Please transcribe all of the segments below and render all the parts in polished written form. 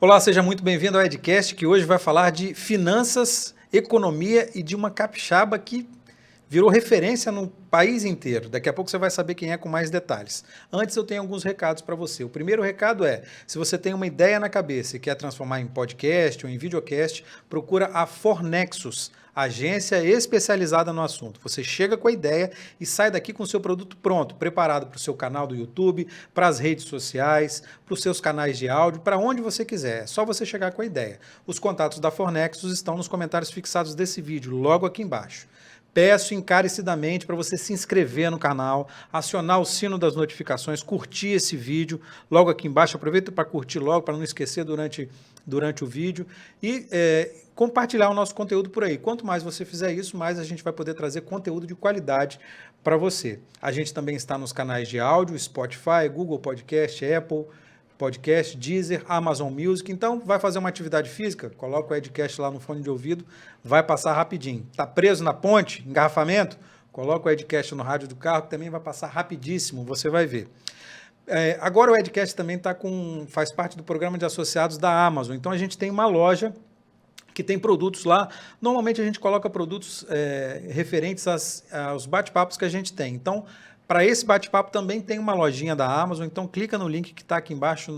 Olá, seja muito bem-vindo ao Edcast, que hoje vai falar de finanças, economia e de uma capixaba que virou referência no país inteiro. Daqui a pouco você vai saber quem é com mais detalhes. Antes eu tenho alguns recados para você. O primeiro recado é, se você tem uma ideia na cabeça e quer transformar em podcast ou em videocast, procura a Fornexus, agência especializada no assunto. Você chega com a ideia e sai daqui com o seu produto pronto, preparado para o seu canal do YouTube, para as redes sociais, para os seus canais de áudio, para onde você quiser. É só você chegar com a ideia. Os contatos da Fornexus estão nos comentários fixados desse vídeo, logo aqui embaixo. Peço encarecidamente para você se inscrever no canal, acionar o sino das notificações, curtir esse vídeo logo aqui embaixo. Aproveita para curtir logo, para não esquecer durante o vídeo. E compartilhar o nosso conteúdo por aí. Quanto mais você fizer isso, mais a gente vai poder trazer conteúdo de qualidade para você. A gente também está nos canais de áudio, Spotify, Google Podcast, Apple Podcast, Deezer, Amazon Music. Então, vai fazer uma atividade física? Coloca o Edcast lá no fone de ouvido, vai passar rapidinho. Tá preso na ponte, engarrafamento? Coloca o Edcast no rádio do carro, que também vai passar rapidíssimo, você vai ver. Agora o Edcast também faz parte do programa de associados da Amazon. Então, a gente tem uma loja que tem produtos lá. Normalmente, a gente coloca produtos referentes aos bate-papos que a gente tem. Então, para esse bate-papo também tem uma lojinha da Amazon, então clica no link que está aqui embaixo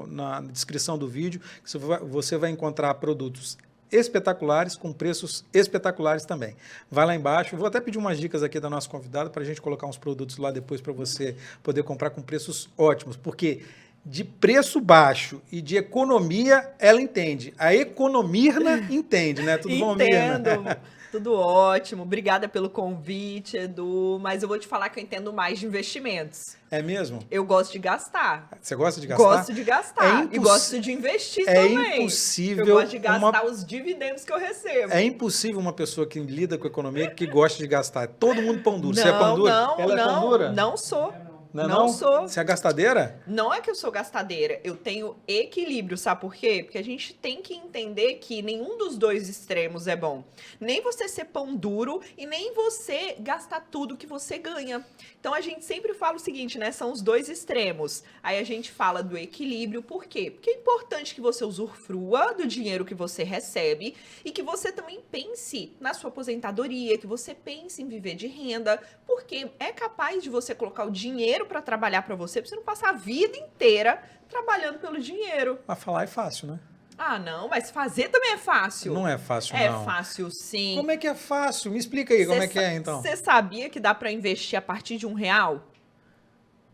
na descrição do vídeo, que você vai encontrar produtos espetaculares, com preços espetaculares também. Vai lá embaixo, vou até pedir umas dicas aqui da nossa convidada para a gente colocar uns produtos lá depois para você poder comprar com preços ótimos, porque de preço baixo e de economia ela entende. A economirna entende, né? Tudo bom, Mirna? Entendo, tudo ótimo. Obrigada pelo convite, Edu. Mas eu vou te falar que eu entendo mais de investimentos. É mesmo? Eu gosto de gastar. Você gosta de gastar? Gosto de gastar. E gosto de investir também. É impossível. Eu gosto de gastar os dividendos que eu recebo. É impossível uma pessoa que lida com economia que gosta de gastar. Todo mundo pão duro. Você é pão dura? Ela é pão dura? Não sou. Não sou. Você é gastadeira? Não é que eu sou gastadeira, eu tenho equilíbrio, sabe por quê? Porque a gente tem que entender que nenhum dos dois extremos é bom. Nem você ser pão duro e nem você gastar tudo que você ganha. Então a gente sempre fala o seguinte, né? São os dois extremos. Aí a gente fala do equilíbrio, por quê? Porque é importante que você usufrua do dinheiro que você recebe e que você também pense na sua aposentadoria, que você pense em viver de renda, porque é capaz de você colocar o dinheiro para trabalhar para você não passar a vida inteira trabalhando pelo dinheiro. Mas falar é fácil, né? Ah, não, mas fazer também é fácil. Não é fácil, não. É fácil, sim. Como é que é fácil? Me explica aí como é que é, então. Você sabia que dá para investir a partir de R$1?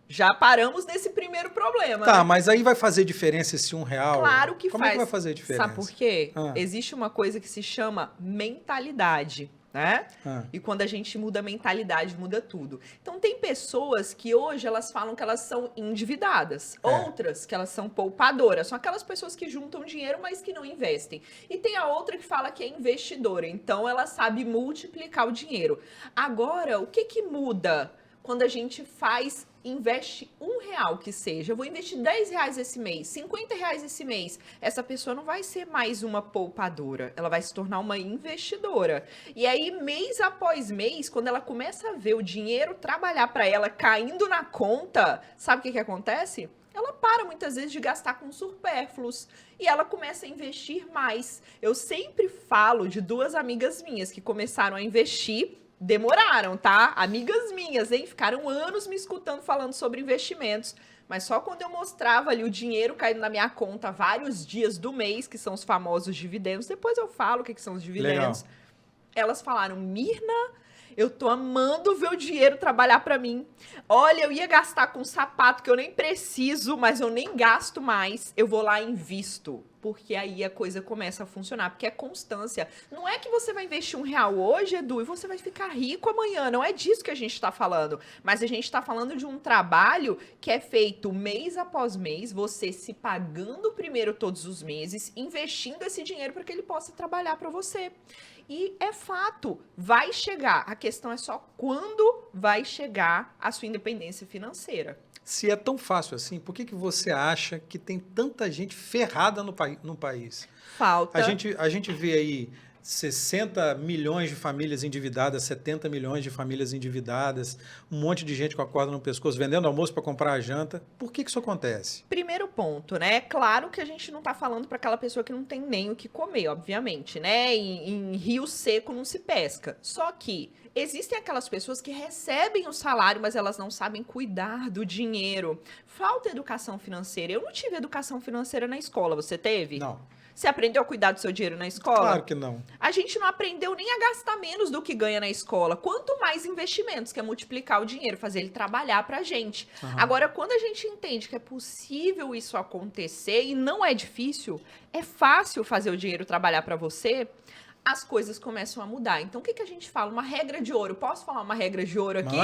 Já paramos nesse primeiro problema. Tá, né? Mas aí vai fazer diferença esse R$1? Claro que Como faz. É que vai fazer diferença? Sabe por quê? Existe uma coisa que se chama mentalidade. Né? E quando a gente muda a mentalidade, muda tudo. Então tem pessoas que hoje elas falam que elas são endividadas, outras que elas são poupadoras, são aquelas pessoas que juntam dinheiro, mas que não investem. E tem a outra que fala que é investidora, então ela sabe multiplicar o dinheiro. Agora, o que muda quando a gente investe R$1 que seja, eu vou investir R$10 esse mês, R$50 esse mês, essa pessoa não vai ser mais uma poupadora, ela vai se tornar uma investidora. E aí, mês após mês, quando ela começa a ver o dinheiro trabalhar para ela caindo na conta, sabe o que acontece? Ela para muitas vezes de gastar com supérfluos e ela começa a investir mais. Eu sempre falo de duas amigas minhas que começaram a investir. Demoraram, tá? Amigas minhas, hein? Ficaram anos me escutando falando sobre investimentos. Mas só quando eu mostrava ali o dinheiro caindo na minha conta vários dias do mês, que são os famosos dividendos, depois eu falo o que são os dividendos. Legal. Elas falaram, Mirna, eu tô amando ver o dinheiro trabalhar pra mim. Olha, eu ia gastar com sapato que eu nem preciso, mas eu nem gasto mais. Eu vou lá e invisto. Porque aí a coisa começa a funcionar, porque é constância. Não é que você vai investir R$1 hoje, Edu, e você vai ficar rico amanhã. Não é disso que a gente está falando. Mas a gente está falando de um trabalho que é feito mês após mês, você se pagando primeiro todos os meses, investindo esse dinheiro para que ele possa trabalhar para você. E é fato, vai chegar. A questão é só quando vai chegar a sua independência financeira. Se é tão fácil assim, por que você acha que tem tanta gente ferrada no país? Falta. A gente vê aí 60 milhões de famílias endividadas, 70 milhões de famílias endividadas, um monte de gente com a corda no pescoço, vendendo almoço para comprar a janta. Por que isso acontece? Primeiro ponto, né? Claro que a gente não tá falando para aquela pessoa que não tem nem o que comer, obviamente, né? Em rio seco não se pesca. Só que existem aquelas pessoas que recebem o salário, mas elas não sabem cuidar do dinheiro. Falta educação financeira. Eu não tive educação financeira na escola, você teve? Não. Você aprendeu a cuidar do seu dinheiro na escola? Claro que não. A gente não aprendeu nem a gastar menos do que ganha na escola. Quanto mais investimentos, que é multiplicar o dinheiro, fazer ele trabalhar pra gente. Uhum. Agora, quando a gente entende que é possível isso acontecer e não é difícil, é fácil fazer o dinheiro trabalhar pra você, as coisas começam a mudar. Então, o que a gente fala? Uma regra de ouro. Posso falar uma regra de ouro aqui?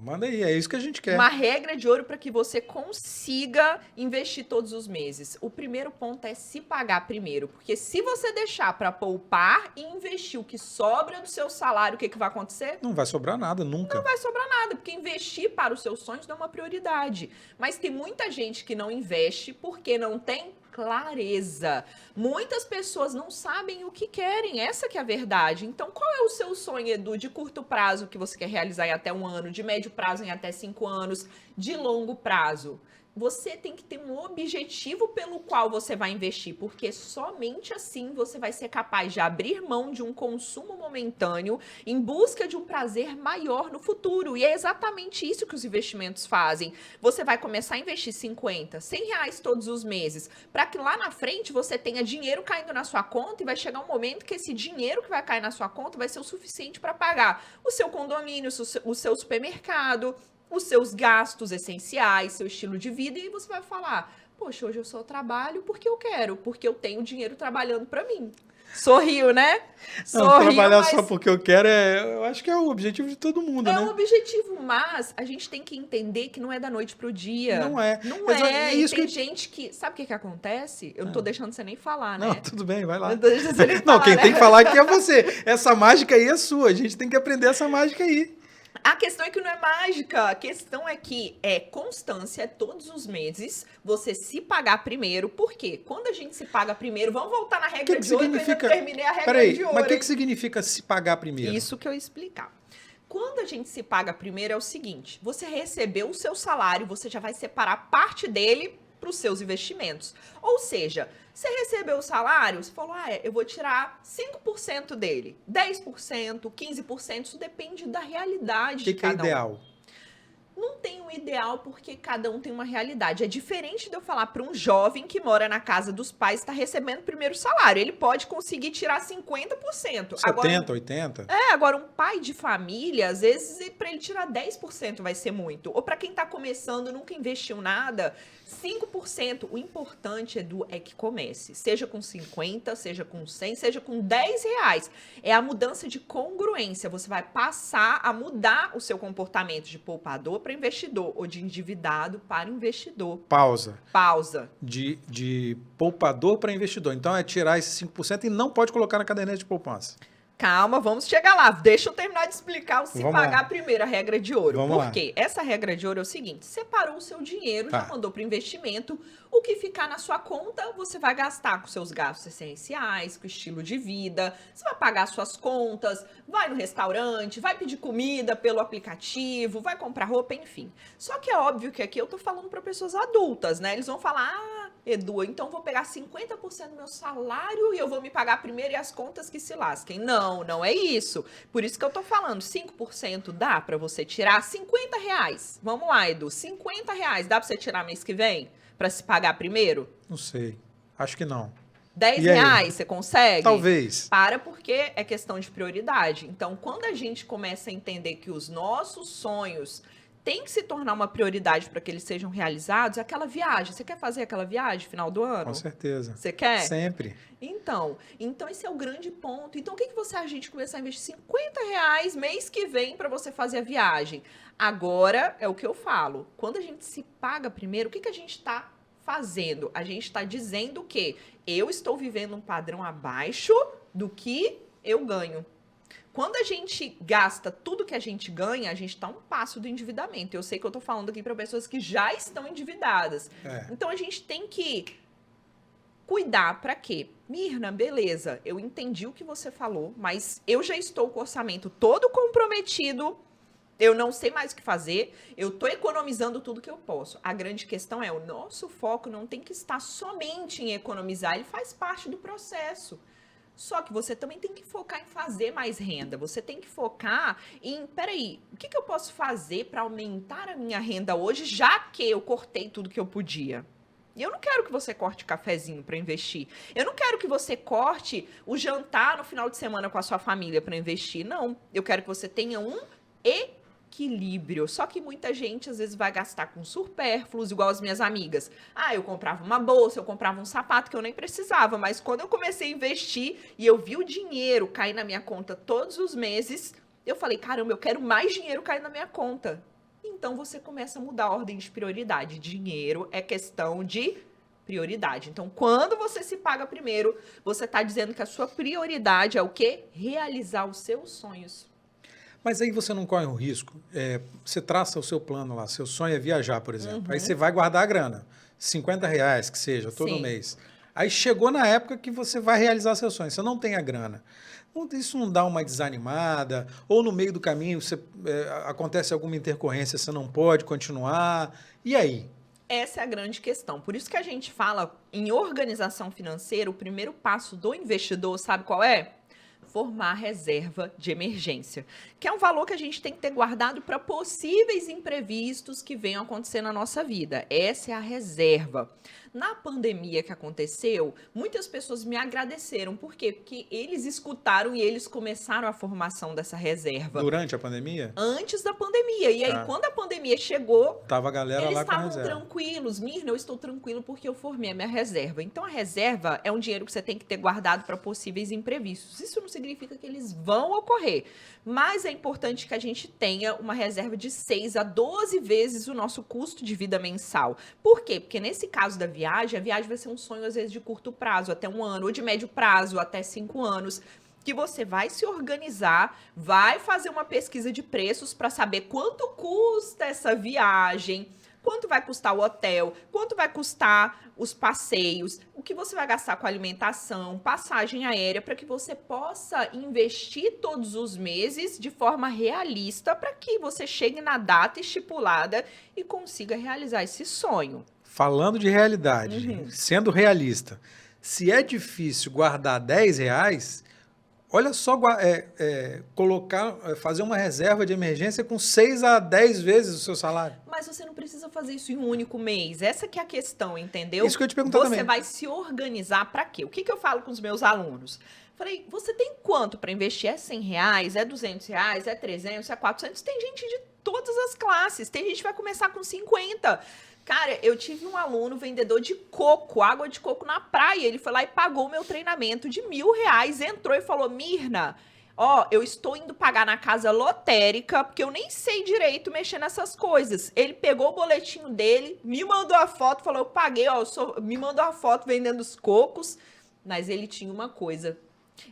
Manda aí, é isso que a gente quer. Uma regra de ouro para que você consiga investir todos os meses. O primeiro ponto é se pagar primeiro, porque se você deixar para poupar e investir o que sobra do seu salário, o que vai acontecer? Não vai sobrar nada, nunca. Não vai sobrar nada, porque investir para os seus sonhos não é uma prioridade. Mas tem muita gente que não investe porque não tem clareza. Muitas pessoas não sabem o que querem, essa que é a verdade. Então, qual é o seu sonho, Edu, de curto prazo que você quer realizar em até 1 ano, de médio prazo em até 5 anos, de longo prazo? Você tem que ter um objetivo pelo qual você vai investir, porque somente assim você vai ser capaz de abrir mão de um consumo momentâneo em busca de um prazer maior no futuro. E é exatamente isso que os investimentos fazem. Você vai começar a investir 50, 100 reais todos os meses, para que lá na frente você tenha dinheiro caindo na sua conta e vai chegar um momento que esse dinheiro que vai cair na sua conta vai ser o suficiente para pagar o seu condomínio, o seu supermercado, os seus gastos essenciais, seu estilo de vida, e você vai falar, poxa, hoje eu só trabalho porque eu quero, porque eu tenho dinheiro trabalhando para mim. Sorriu, né? Não, trabalhar só porque eu quero, eu acho que é o objetivo de todo mundo, né? É um objetivo, mas a gente tem que entender que não é da noite pro dia. Não é. Não é. E tem gente que... Sabe o que acontece? Eu não tô deixando você nem falar, né? Não, tudo bem, vai lá. Eu não tô deixando você nem Não, falar, quem né? tem que falar aqui é você. Essa mágica aí é sua. A gente tem que aprender essa mágica aí. A questão é que não é mágica, a questão é que é constância, é todos os meses você se pagar primeiro. Por quê? Quando a gente se paga primeiro, vamos voltar na regra de ouro, que eu ainda não terminei a regra de ouro. Mas o que significa se pagar primeiro? Isso que eu ia explicar. Quando a gente se paga primeiro é o seguinte, você recebeu o seu salário, você já vai separar parte dele para os seus investimentos. Ou seja, você recebeu o salário, você falou, eu vou tirar 5% dele, 10%, 15%, isso depende da realidade de cada um. O que é ideal? Não tem um ideal porque cada um tem uma realidade. É diferente de eu falar para um jovem que mora na casa dos pais e está recebendo o primeiro salário. Ele pode conseguir tirar 50%. 70%, 80%? Agora um pai de família, às vezes, para ele tirar 10% vai ser muito. Ou para quem está começando, nunca investiu nada, 5%. O importante, Edu, é que comece. Seja com 50, seja com 100, seja com 10 reais. É a mudança de congruência. Você vai passar a mudar o seu comportamento de poupador para investidor ou de endividado para investidor. Pausa. De poupador para investidor. Então é tirar esse 5% e não pode colocar na caderneta de poupança. Calma, vamos chegar lá. Deixa eu terminar de explicar o se Vamos pagar lá. primeiro, a regra de ouro. Vamos Por quê? Essa regra de ouro é o seguinte, separou o seu dinheiro, já mandou para o investimento, o que ficar na sua conta, você vai gastar com seus gastos essenciais, com o estilo de vida, você vai pagar suas contas, vai no restaurante, vai pedir comida pelo aplicativo, vai comprar roupa, enfim. Só que é óbvio que aqui eu tô falando para pessoas adultas, né? Eles vão falar, Edu, então vou pegar 50% do meu salário e eu vou me pagar primeiro e as contas que se lasquem. Não é isso. Por isso que eu tô falando, 5% dá pra você tirar 50 reais. Vamos lá, Edu, 50 reais dá pra você tirar mês que vem? Pra se pagar primeiro? Não sei. Acho que não. 10 reais, você consegue? Talvez. Porque é questão de prioridade. Então, quando a gente começa a entender que os nossos sonhos tem que se tornar uma prioridade para que eles sejam realizados, aquela viagem. Você quer fazer aquela viagem no final do ano? Com certeza. Você quer? Sempre. Então esse é o grande ponto. Então, o que você acha de a gente começar a investir 50 reais mês que vem para você fazer a viagem? Agora, é o que eu falo. Quando a gente se paga primeiro, o que a gente está fazendo? A gente está dizendo que eu estou vivendo um padrão abaixo do que eu ganho. Quando a gente gasta tudo que a gente ganha, a gente está um passo do endividamento. Eu sei que eu estou falando aqui para pessoas que já estão endividadas. Então, a gente tem que Cuidar para quê? Mirna, beleza, eu entendi o que você falou, mas eu já estou com o orçamento todo comprometido, eu não sei mais o que fazer, eu estou economizando tudo que eu posso. A grande questão é, o nosso foco não tem que estar somente em economizar, ele faz parte do processo. Só que você também tem que focar em fazer mais renda. Você tem que focar em, peraí, o que eu posso fazer para aumentar a minha renda hoje, já que eu cortei tudo que eu podia? E eu não quero que você corte cafezinho para investir. Eu não quero que você corte o jantar no final de semana com a sua família para investir. Não. Eu quero que você tenha um equilíbrio. Só que muita gente às vezes vai gastar com supérfluos, igual as minhas amigas. Ah, eu comprava uma bolsa, eu comprava um sapato que eu nem precisava, mas quando eu comecei a investir e eu vi o dinheiro cair na minha conta todos os meses, eu falei, caramba, eu quero mais dinheiro cair na minha conta. Então você começa a mudar a ordem de prioridade. Dinheiro é questão de prioridade. Então, quando você se paga primeiro, você está dizendo que a sua prioridade é o quê? Realizar os seus sonhos. Mas aí você não corre o risco. Você traça o seu plano lá, seu sonho é viajar, por exemplo. Aí você vai guardar a grana, R$50 que seja, todo mês. Aí chegou na época que você vai realizar seu sonho, você não tem a grana. Isso não dá uma desanimada? Ou no meio do caminho acontece alguma intercorrência, você não pode continuar? E aí? Essa é a grande questão. Por isso que a gente fala em organização financeira, o primeiro passo do investidor, sabe qual é? Formar reserva de emergência, que é um valor que a gente tem que ter guardado para possíveis imprevistos que venham acontecer na nossa vida. Essa é a reserva. Na pandemia que aconteceu, muitas pessoas me agradeceram. Por quê? Porque eles escutaram e eles começaram a formação dessa reserva. Durante a pandemia? Antes da pandemia. E aí, quando a pandemia chegou, tava a galera eles lá com a estavam reserva. tranquilos. Mirna, eu estou tranquilo porque eu formei a minha reserva. Então, a reserva é um dinheiro que você tem que ter guardado para possíveis imprevistos. Isso não significa que eles vão ocorrer, mas é importante que a gente tenha uma reserva de 6 a 12 vezes o nosso custo de vida mensal. Por quê? Porque nesse caso da viagem, a viagem vai ser um sonho, às vezes, de curto prazo, até 1 ano, ou de médio prazo, até 5 anos, que você vai se organizar, vai fazer uma pesquisa de preços para saber quanto custa essa viagem, quanto vai custar o hotel, quanto vai custar os passeios, o que você vai gastar com alimentação, passagem aérea, para que você possa investir todos os meses de forma realista, para que você chegue na data estipulada e consiga realizar esse sonho. Falando de realidade, sendo realista, se é difícil guardar R$10, olha só, fazer uma reserva de emergência com 6 a 10 vezes o seu salário. Mas você não precisa fazer isso em um único mês. Essa que é a questão, entendeu? Isso que eu te perguntar também. Você vai se organizar para quê? O que eu falo com os meus alunos? Falei, você tem quanto para investir? É R$100? É R$200? É 300? É 400? Tem gente de todas as classes. Tem gente que vai começar com 50. Cara, eu tive um aluno vendedor de coco, água de coco na praia. Ele foi lá e pagou o meu treinamento de R$1.000. Entrou e falou, Mirna, eu estou indo pagar na casa lotérica, porque eu nem sei direito mexer nessas coisas. Ele pegou o boletinho dele, me mandou a foto, falou, eu paguei, me mandou a foto vendendo os cocos. Mas ele tinha uma coisa.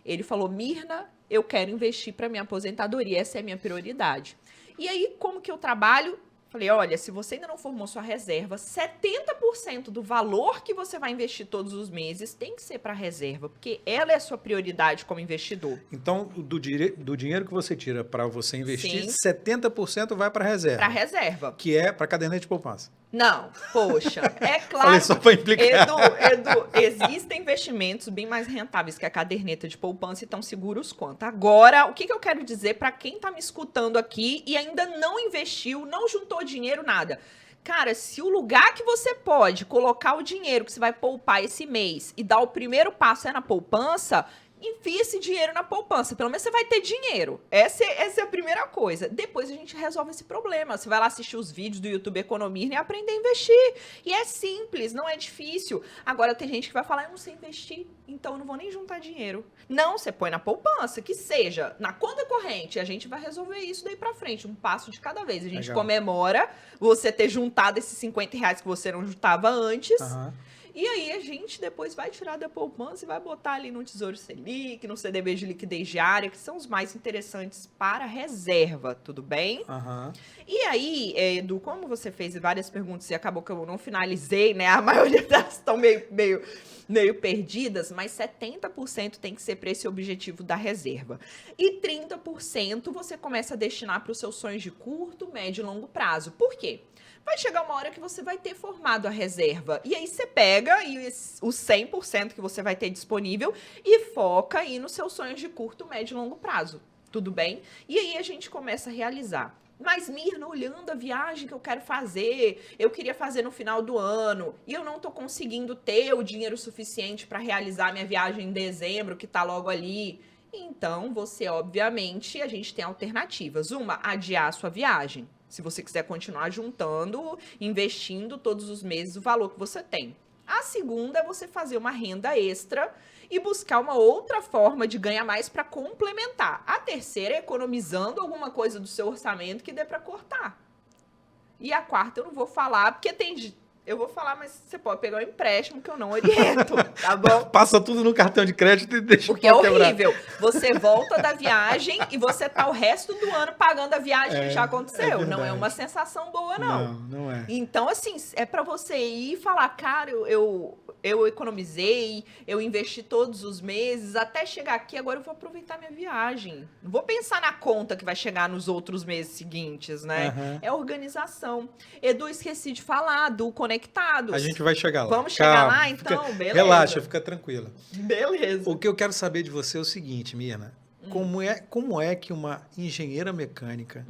Ele falou, Mirna, eu quero investir para minha aposentadoria, essa é a minha prioridade. E aí, como que eu trabalho? Falei, olha, se você ainda não formou sua reserva, 70% do valor que você vai investir todos os meses tem que ser para a reserva, porque ela é a sua prioridade como investidor. Então, do dinheiro que você tira para você investir, Sim. 70% vai para a reserva. Para a reserva. Que é para a caderneta de poupança. Não, poxa, é claro. Falei só para implicar. Edu, existem investimentos bem mais rentáveis que a caderneta de poupança e tão seguros quanto. Agora, o que eu quero dizer para quem está me escutando aqui e ainda não investiu, não juntou dinheiro, nada. Cara, se o lugar que você pode colocar o dinheiro que você vai poupar esse mês e dar o primeiro passo é na poupança, enfia esse dinheiro na poupança. Pelo menos você vai ter dinheiro. Essa é a primeira coisa. Depois a gente resolve esse problema. Você vai lá assistir os vídeos do YouTube Economia e aprender a investir. E é simples, não é difícil. Agora tem gente que vai falar, eu não sei investir, então eu não vou nem juntar dinheiro. Não, você põe na poupança, que seja na conta corrente. A gente vai resolver isso daí pra frente, um passo de cada vez. A gente comemora você ter juntado esses R$50 que você não juntava antes. E aí a gente depois vai tirar da poupança e vai botar ali no Tesouro Selic, no CDB de liquidez diária, que são os mais interessantes para reserva, tudo bem? Aham. E aí, Edu, como você fez várias perguntas e acabou que eu não finalizei, né? A maioria delas estão meio perdidas, mas 70% tem que ser para esse objetivo da reserva. E 30% você começa a destinar para os seus sonhos de curto, médio e longo prazo. Por quê? Vai chegar uma hora que você vai ter formado a reserva. E aí você pega os 100% que você vai ter disponível e foca aí nos seus sonhos de curto, médio e longo prazo. Tudo bem? E aí a gente começa a realizar. Mas, Mirna, olhando a viagem que eu quero fazer, eu queria fazer no final do ano, e eu não tô conseguindo ter o dinheiro suficiente para realizar minha viagem em dezembro, que tá logo ali. Então, você, obviamente, a gente tem alternativas. Uma, adiar a sua viagem. Se você quiser continuar juntando, investindo todos os meses o valor que você tem. A segunda é você fazer uma renda extra e buscar uma outra forma de ganhar mais para complementar. A terceira é economizando alguma coisa do seu orçamento que dê para cortar. E a quarta eu não vou falar, porque eu vou falar, mas você pode pegar um empréstimo que eu não oriento, tá bom? Passa tudo no cartão de crédito e deixa porque é horrível. Você volta da viagem e você tá o resto do ano pagando a viagem que já aconteceu. Não é uma sensação boa, não. Não é. Então, assim, é para você ir e falar, cara, eu economizei, eu investi todos os meses, até chegar aqui, agora eu vou aproveitar minha viagem. Não vou pensar na conta que vai chegar nos outros meses seguintes, né? Uhum. É organização. Edu, esqueci de falar do Conectados. A gente vai chegar lá. Vamos chegar lá, então? Beleza. Relaxa, fica tranquila. Beleza. O que eu quero saber de você é o seguinte, Mirna. Como é que uma engenheira mecânica,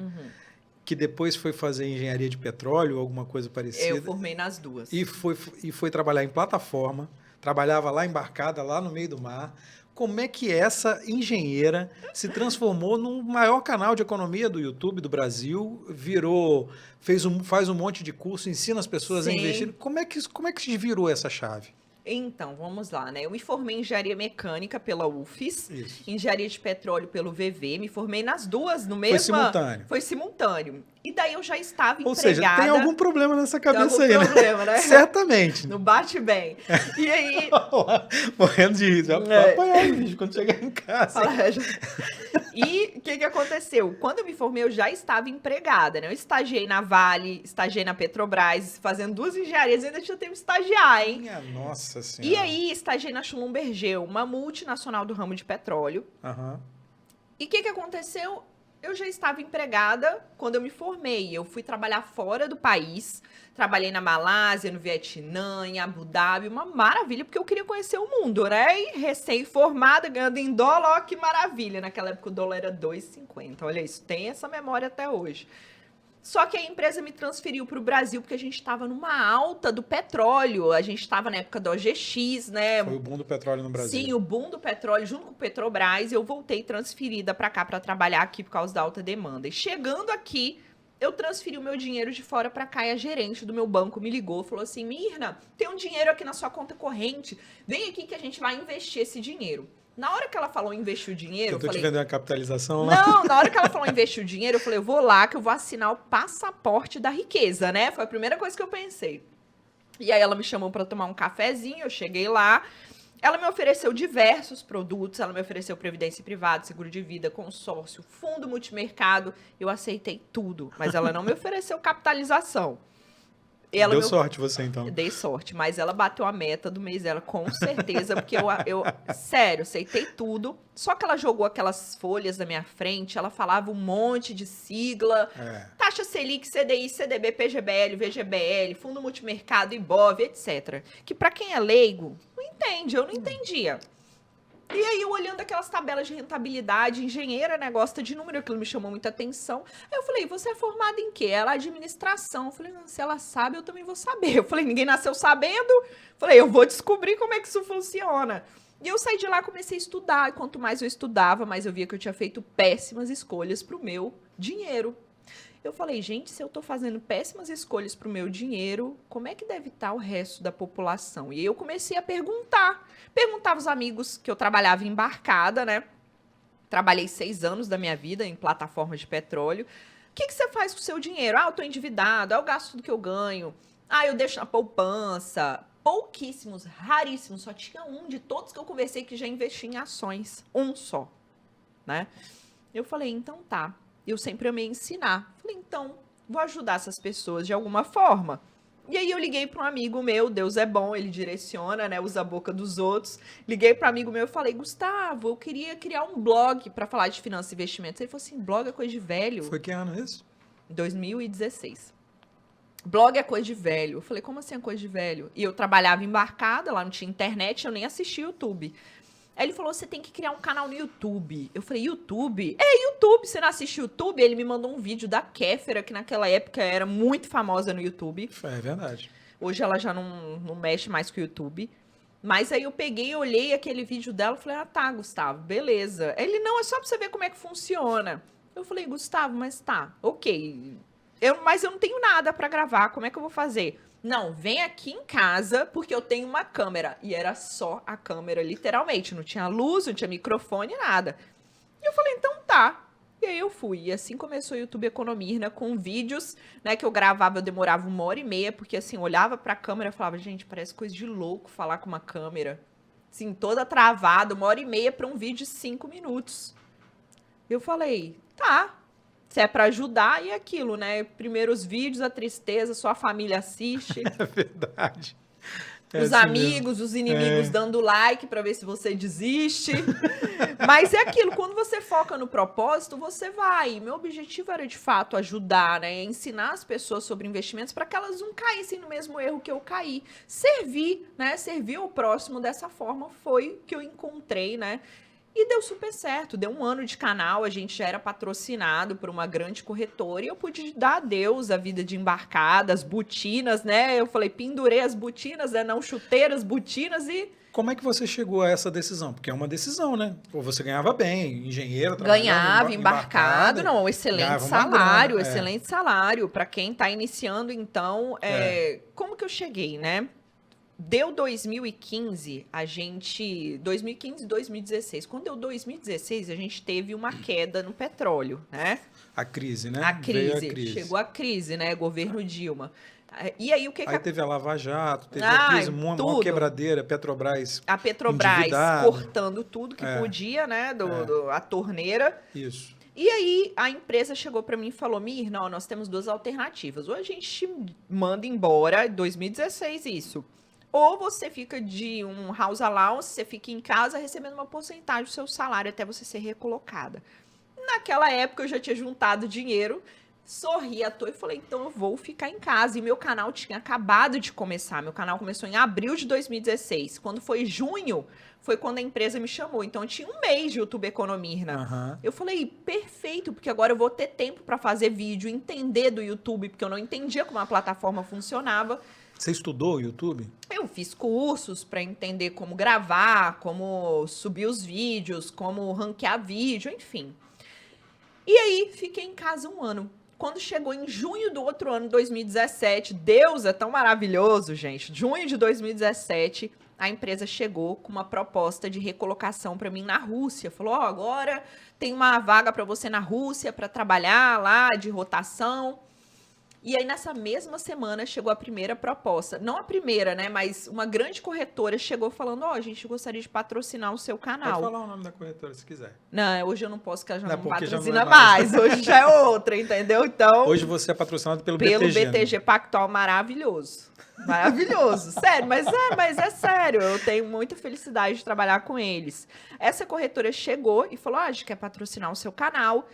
que depois foi fazer engenharia de petróleo ou alguma coisa parecida... Eu formei nas duas. E foi trabalhar em plataforma, trabalhava lá embarcada, lá no meio do mar. Como é que essa engenheira se transformou no maior canal de economia do YouTube do Brasil, faz um monte de curso, ensina as pessoas a investir? Como é que virou essa chave? Então, vamos lá, né? Eu me formei em engenharia mecânica pela UFES, engenharia de petróleo pelo VV, me formei nas duas no mesmo... Foi simultâneo. Foi simultâneo. E daí eu já estava empregada... Ou seja, tem algum problema nessa cabeça aí, né? Certamente. Não bate bem. E aí... Morrendo de rir. Já vai apanhar o bicho quando chegar em casa. E o que aconteceu? Quando eu me formei, eu já estava empregada, né? Eu estagiei na Vale, estagiei na Petrobras, fazendo duas engenharias, ainda tinha tempo de estagiar, hein? Minha nossa senhora. E aí, estagiei na Schlumberger, uma multinacional do ramo de petróleo. E o que aconteceu? Eu já estava empregada quando eu me formei. Eu fui trabalhar fora do país. Trabalhei na Malásia, no Vietnã, em Abu Dhabi. Uma maravilha, porque eu queria conhecer o mundo, né? E recém-formada, ganhando em dólar, ó, que maravilha. Naquela época o dólar era 2,50. Olha isso, tem essa memória até hoje. Só que a empresa me transferiu para o Brasil porque a gente estava numa alta do petróleo. A gente estava na época do OGX, né? Foi o boom do petróleo no Brasil. Sim, o boom do petróleo junto com o Petrobras. Eu voltei transferida para cá para trabalhar aqui por causa da alta demanda. E chegando aqui, eu transferi o meu dinheiro de fora para cá e a gerente do meu banco me ligou, falou assim: Mirna, tem um dinheiro aqui na sua conta corrente. Vem aqui que a gente vai investir esse dinheiro. Na hora que ela falou investir o dinheiro, eu falei... te vendendo a capitalização lá? Não, na hora que ela falou investir o dinheiro, eu falei, eu vou lá que eu vou assinar o passaporte da riqueza, né? Foi a primeira coisa que eu pensei. E aí ela me chamou para tomar um cafezinho, eu cheguei lá, ela me ofereceu diversos produtos, ela me ofereceu previdência privada, seguro de vida, consórcio, fundo multimercado, eu aceitei tudo, mas ela não me ofereceu capitalização. Deu sorte você, então. Dei sorte, mas ela bateu a meta do mês dela, com certeza, porque eu sério, aceitei tudo. Só que ela jogou aquelas folhas na minha frente, ela falava um monte de sigla. Taxa Selic, CDI, CDB, PGBL, VGBL, Fundo Multimercado, IBOV, etc. Que para quem é leigo, não entende, eu não entendia. E aí, eu olhando aquelas tabelas de rentabilidade, engenheira, né, gosta de número, aquilo me chamou muita atenção. Aí eu falei, você é formada em quê? Ela é administração. Eu falei, se ela sabe, eu também vou saber. Eu falei, ninguém nasceu sabendo. Eu falei, eu vou descobrir como é que isso funciona. E eu saí de lá, comecei a estudar. E quanto mais eu estudava, mais eu via que eu tinha feito péssimas escolhas pro meu dinheiro. Eu falei, gente, se eu tô fazendo péssimas escolhas pro meu dinheiro, como é que deve estar o resto da população? E eu comecei a perguntar. Perguntava aos amigos que eu trabalhava embarcada, né? Trabalhei 6 anos da minha vida em plataformas de petróleo. O que você faz com o seu dinheiro? Ah, eu tô endividado. Ah, eu gasto tudo que eu ganho. Ah, eu deixo na poupança. pouquíssimos, raríssimos, só tinha um de todos que eu conversei que já investi em ações, um só, né? Eu falei, então tá. Eu sempre amei ensinar. Falei, então, vou ajudar essas pessoas de alguma forma. E aí eu liguei para um amigo meu, Deus é bom, ele direciona, né, usa a boca dos outros. Liguei para um amigo meu e falei, Gustavo, eu queria criar um blog para falar de finanças e investimentos. Ele falou assim, blog é coisa de velho. Foi que ano isso? 2016. Blog é coisa de velho. Eu falei, como assim é coisa de velho? E eu trabalhava embarcada, lá não tinha internet, eu nem assistia YouTube. Aí ele falou, você tem que criar um canal no YouTube. Eu falei, YouTube? É, YouTube, você não assiste YouTube? Ele me mandou um vídeo da Kéfera, que naquela época era muito famosa no YouTube. É verdade. Hoje ela já não mexe mais com o YouTube. Mas aí eu peguei, olhei aquele vídeo dela e falei, ah tá, Gustavo, beleza. Ele, não, é só pra você ver como é que funciona. Eu falei, Gustavo, mas tá, ok. Mas eu não tenho nada pra gravar, como é que eu vou fazer? Não, vem aqui em casa, porque eu tenho uma câmera. E era só a câmera, literalmente. Não tinha luz, não tinha microfone, nada. E eu falei, então tá. E aí eu fui. E assim começou o YouTube Economirna, com vídeos, né, que eu gravava, eu demorava 1h30, porque assim, eu olhava pra câmera e falava, gente, parece coisa de louco falar com uma câmera. Assim, toda travada, 1h30 pra um vídeo de 5 minutos. Eu falei, tá. Se é pra ajudar, e aquilo, né? Primeiros vídeos, a tristeza, sua família assiste. É verdade. Os amigos, os inimigos dando like pra ver se você desiste. Mas é aquilo, quando você foca no propósito, você vai. Meu objetivo era, de fato, ajudar, né? Ensinar as pessoas sobre investimentos para que elas não caíssem no mesmo erro que eu caí. Servir, né? Servir ao próximo dessa forma foi que eu encontrei, né? E deu super certo, deu 1 ano de canal, a gente já era patrocinado por uma grande corretora e eu pude dar adeus à vida de embarcada, as botinas, né? Eu falei, pendurei as botinas, né? Não chuteiras, botinas e... Como é que você chegou a essa decisão? Porque é uma decisão, né? Ou você ganhava bem, engenheiro, ganhava embarcado, não, excelente salário, grana, excelente salário. Para quem está iniciando, então, como que eu cheguei, né? Deu 2015, 2015 e 2016. Quando deu 2016, a gente teve uma queda no petróleo, né? A crise, né? A crise. Chegou a crise, né? Governo Dilma. E aí o que Aí teve a Lava Jato, teve a crise, uma quebradeira, Petrobras. A Petrobras cortando tudo que podia, né? A torneira. Isso. E aí a empresa chegou para mim e falou, Mirna, nós temos 2 alternativas. Ou a gente manda embora, 2016 isso. Ou você fica de um house allowance, você fica em casa recebendo uma porcentagem do seu salário até você ser recolocada. Naquela época eu já tinha juntado dinheiro, sorri à toa e falei, então eu vou ficar em casa. E meu canal tinha acabado de começar, meu canal começou em abril de 2016. Quando foi junho, foi quando a empresa me chamou. Então eu tinha 1 mês de YouTube Economirna. Eu falei, perfeito, porque agora eu vou ter tempo para fazer vídeo, entender do YouTube, porque eu não entendia como a plataforma funcionava. Você estudou o YouTube? Eu fiz cursos para entender como gravar, como subir os vídeos, como ranquear vídeo, enfim. E aí, fiquei em casa 1 ano. Quando chegou em junho do outro ano, 2017, Deus é tão maravilhoso, gente. Junho de 2017, a empresa chegou com uma proposta de recolocação para mim na Rússia. Falou, agora tem uma vaga para você na Rússia para trabalhar lá de rotação. E aí, nessa mesma semana, chegou a primeira proposta. Não a primeira, né? Mas uma grande corretora chegou falando, a gente gostaria de patrocinar o seu canal. Pode falar o nome da corretora, se quiser. Não, hoje eu não posso, porque ela já não patrocina já não é mais. Hoje já é outra, entendeu? Então... Hoje você é patrocinado pelo BTG. Pelo BTG, né? Pactual, maravilhoso. Maravilhoso. Sério, mas é sério. Eu tenho muita felicidade de trabalhar com eles. Essa corretora chegou e falou, a gente quer patrocinar o seu canal.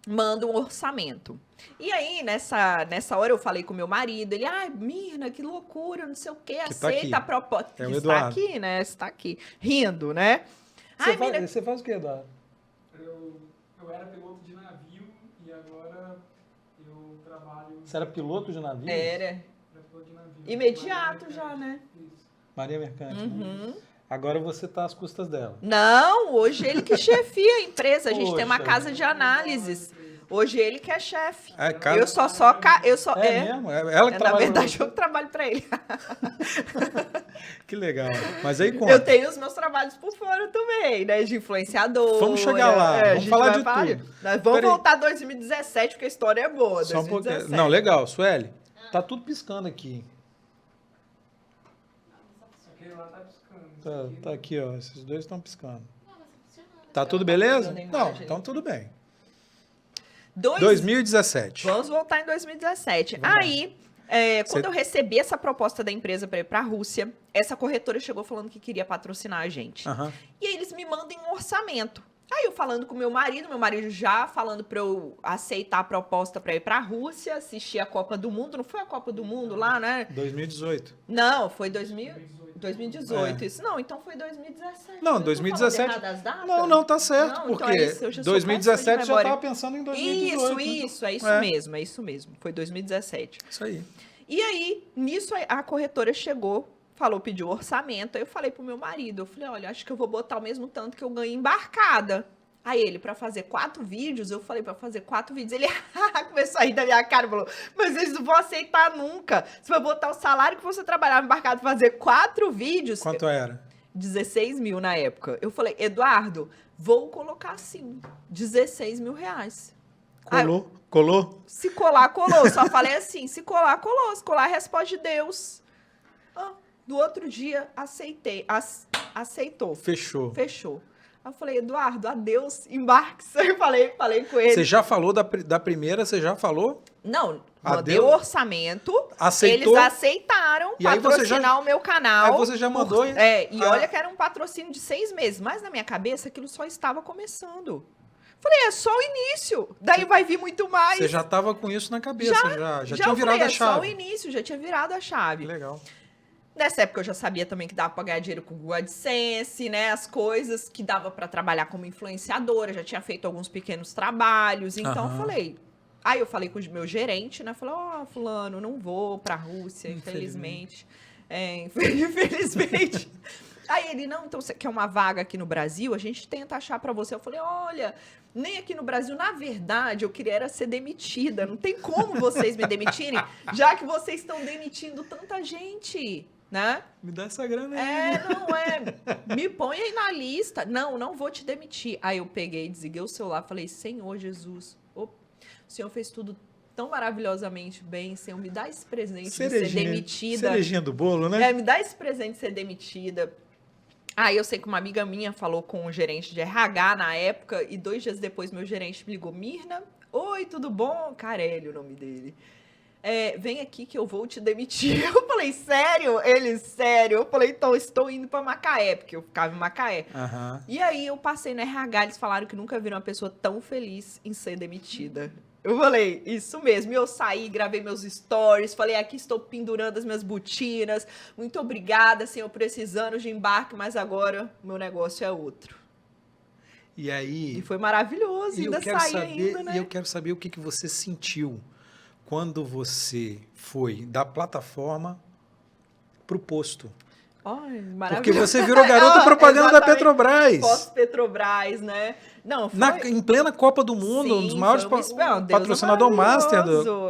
Manda um orçamento. E aí, nessa hora, eu falei com meu marido. Ele, Mirna, que loucura, não sei o quê. Aceita a proposta. É o Está aqui, né? Está aqui. Rindo, né? Você faz o quê, Eduardo? Eu era piloto de navio e agora eu trabalho... Você era piloto de navio? Era piloto de navio. Imediato já, né? Isso. Maria Mercante. Agora você está às custas dela. Não, hoje ele que chefia a empresa. A gente tem uma casa de análises. Hoje ele que é chefe. Eu só... mesmo? Ela que na verdade, eu trabalho para ele. Que legal. Mas aí eu tenho os meus trabalhos por fora também, né? De influenciador. Vamos chegar lá. Vamos falar de tudo. Nós vamos voltar a 2017, porque a história é boa. Só um pouquinho. Não, legal. Sueli, tá tudo piscando aqui. vermelho lá tá piscando. Tá aqui, ó. Esses dois estão piscando. Não, mas tá funcionando. Tá tudo beleza? pegando a Não, imagem. então tudo bem. 2017. 2017. Vamos voltar em 2017. Vamos lá. Aí, quando eu recebi essa proposta da empresa para ir para a Rússia, essa corretora chegou falando que queria patrocinar a gente. Aham. E aí eles me mandam um orçamento. Aí eu falando com meu marido já falando para eu aceitar a proposta para ir para a Rússia, assistir a Copa do Mundo. Não foi a Copa do Mundo lá, né? 2018. Não, foi 2018. Isso não, então foi 2017. Não, Eu tô 2017. falando errado as datas? Não, tá certo, Não, então porque é isso, eu já sou 2017 péssima de já memória. tava pensando em 2018. Isso, é isso mesmo. Foi 2017. Isso aí. E aí, nisso, a corretora chegou, pediu orçamento. Aí eu falei pro meu marido, eu falei, olha, acho que eu vou botar o mesmo tanto que eu ganho embarcada. Aí ele, pra fazer 4 vídeos, eu falei pra fazer 4 vídeos. Ele começou a rir da minha cara e falou, mas eles não vão aceitar nunca. Você vai botar o salário que você trabalhava embarcado pra fazer 4 vídeos. Quanto era? 16 mil na época. Eu falei, Eduardo, vou colocar assim, 16 mil reais. Colou? Colou? Se colar, colou. Só falei assim, se colar, colou. Se colar, responde Deus. Do outro dia, aceitei. Aceitou. Fechou. Aí eu falei, Eduardo, adeus, embarque. Eu falei com ele. Você já falou da primeira, você já falou? Não, mandei Adeus? o orçamento. Aceitou? Eles aceitaram E aí você patrocinar o meu canal. Aí você já mandou... Olha que era um patrocínio de 6 meses. Mas na minha cabeça, aquilo só estava começando. Falei, é só o início. Daí vai vir muito mais. Você já estava com isso na cabeça, já tinha eu virado falei, a chave. É só o início, já tinha virado a chave. Legal. Nessa época eu já sabia também que dava pra ganhar dinheiro com o Google AdSense, né? As coisas que dava pra trabalhar como influenciadora. Já tinha feito alguns pequenos trabalhos. Então eu falei... Aí eu falei com o meu gerente, né? Falei, fulano, não vou pra Rússia, infelizmente. Infelizmente. Aí ele, não, então você quer uma vaga aqui no Brasil? A gente tenta achar pra você. Eu falei, olha, nem aqui no Brasil. Na verdade, eu queria era ser demitida. Não tem como vocês me demitirem, já que vocês estão demitindo tanta gente, né? Me dá essa grana aí. Me põe aí na lista. Não vou te demitir. Aí eu peguei, desliguei o celular, falei, Senhor Jesus, o Senhor fez tudo tão maravilhosamente bem, Senhor, me dá esse presente de ser demitida. Cerejinha do bolo, né? Me dá esse presente de ser demitida. Aí eu sei que uma amiga minha falou com o gerente de RH na época, e 2 dias depois meu gerente me ligou, Mirna, oi, tudo bom? Carelli, o nome dele. Vem aqui que eu vou te demitir. Eu falei, sério? Ele, sério. Eu falei, então, estou indo para Macaé, porque eu ficava em Macaé. E aí eu passei no RH, eles falaram que nunca viram uma pessoa tão feliz em ser demitida. Eu falei, isso mesmo. E eu saí, gravei meus stories, falei, aqui estou pendurando as minhas botinas. Muito obrigada, Senhor, por esses anos de embarque, mas agora meu negócio é outro. E aí... E foi maravilhoso, ainda saí ainda, né? E eu quero saber o que você sentiu quando você foi da plataforma para o posto. Ai, Porque maravilhoso. você virou garota propaganda da Petrobras. Pós-Petrobras, né? Não, foi... Em plena Copa do Mundo, um dos maiores patrocinador master.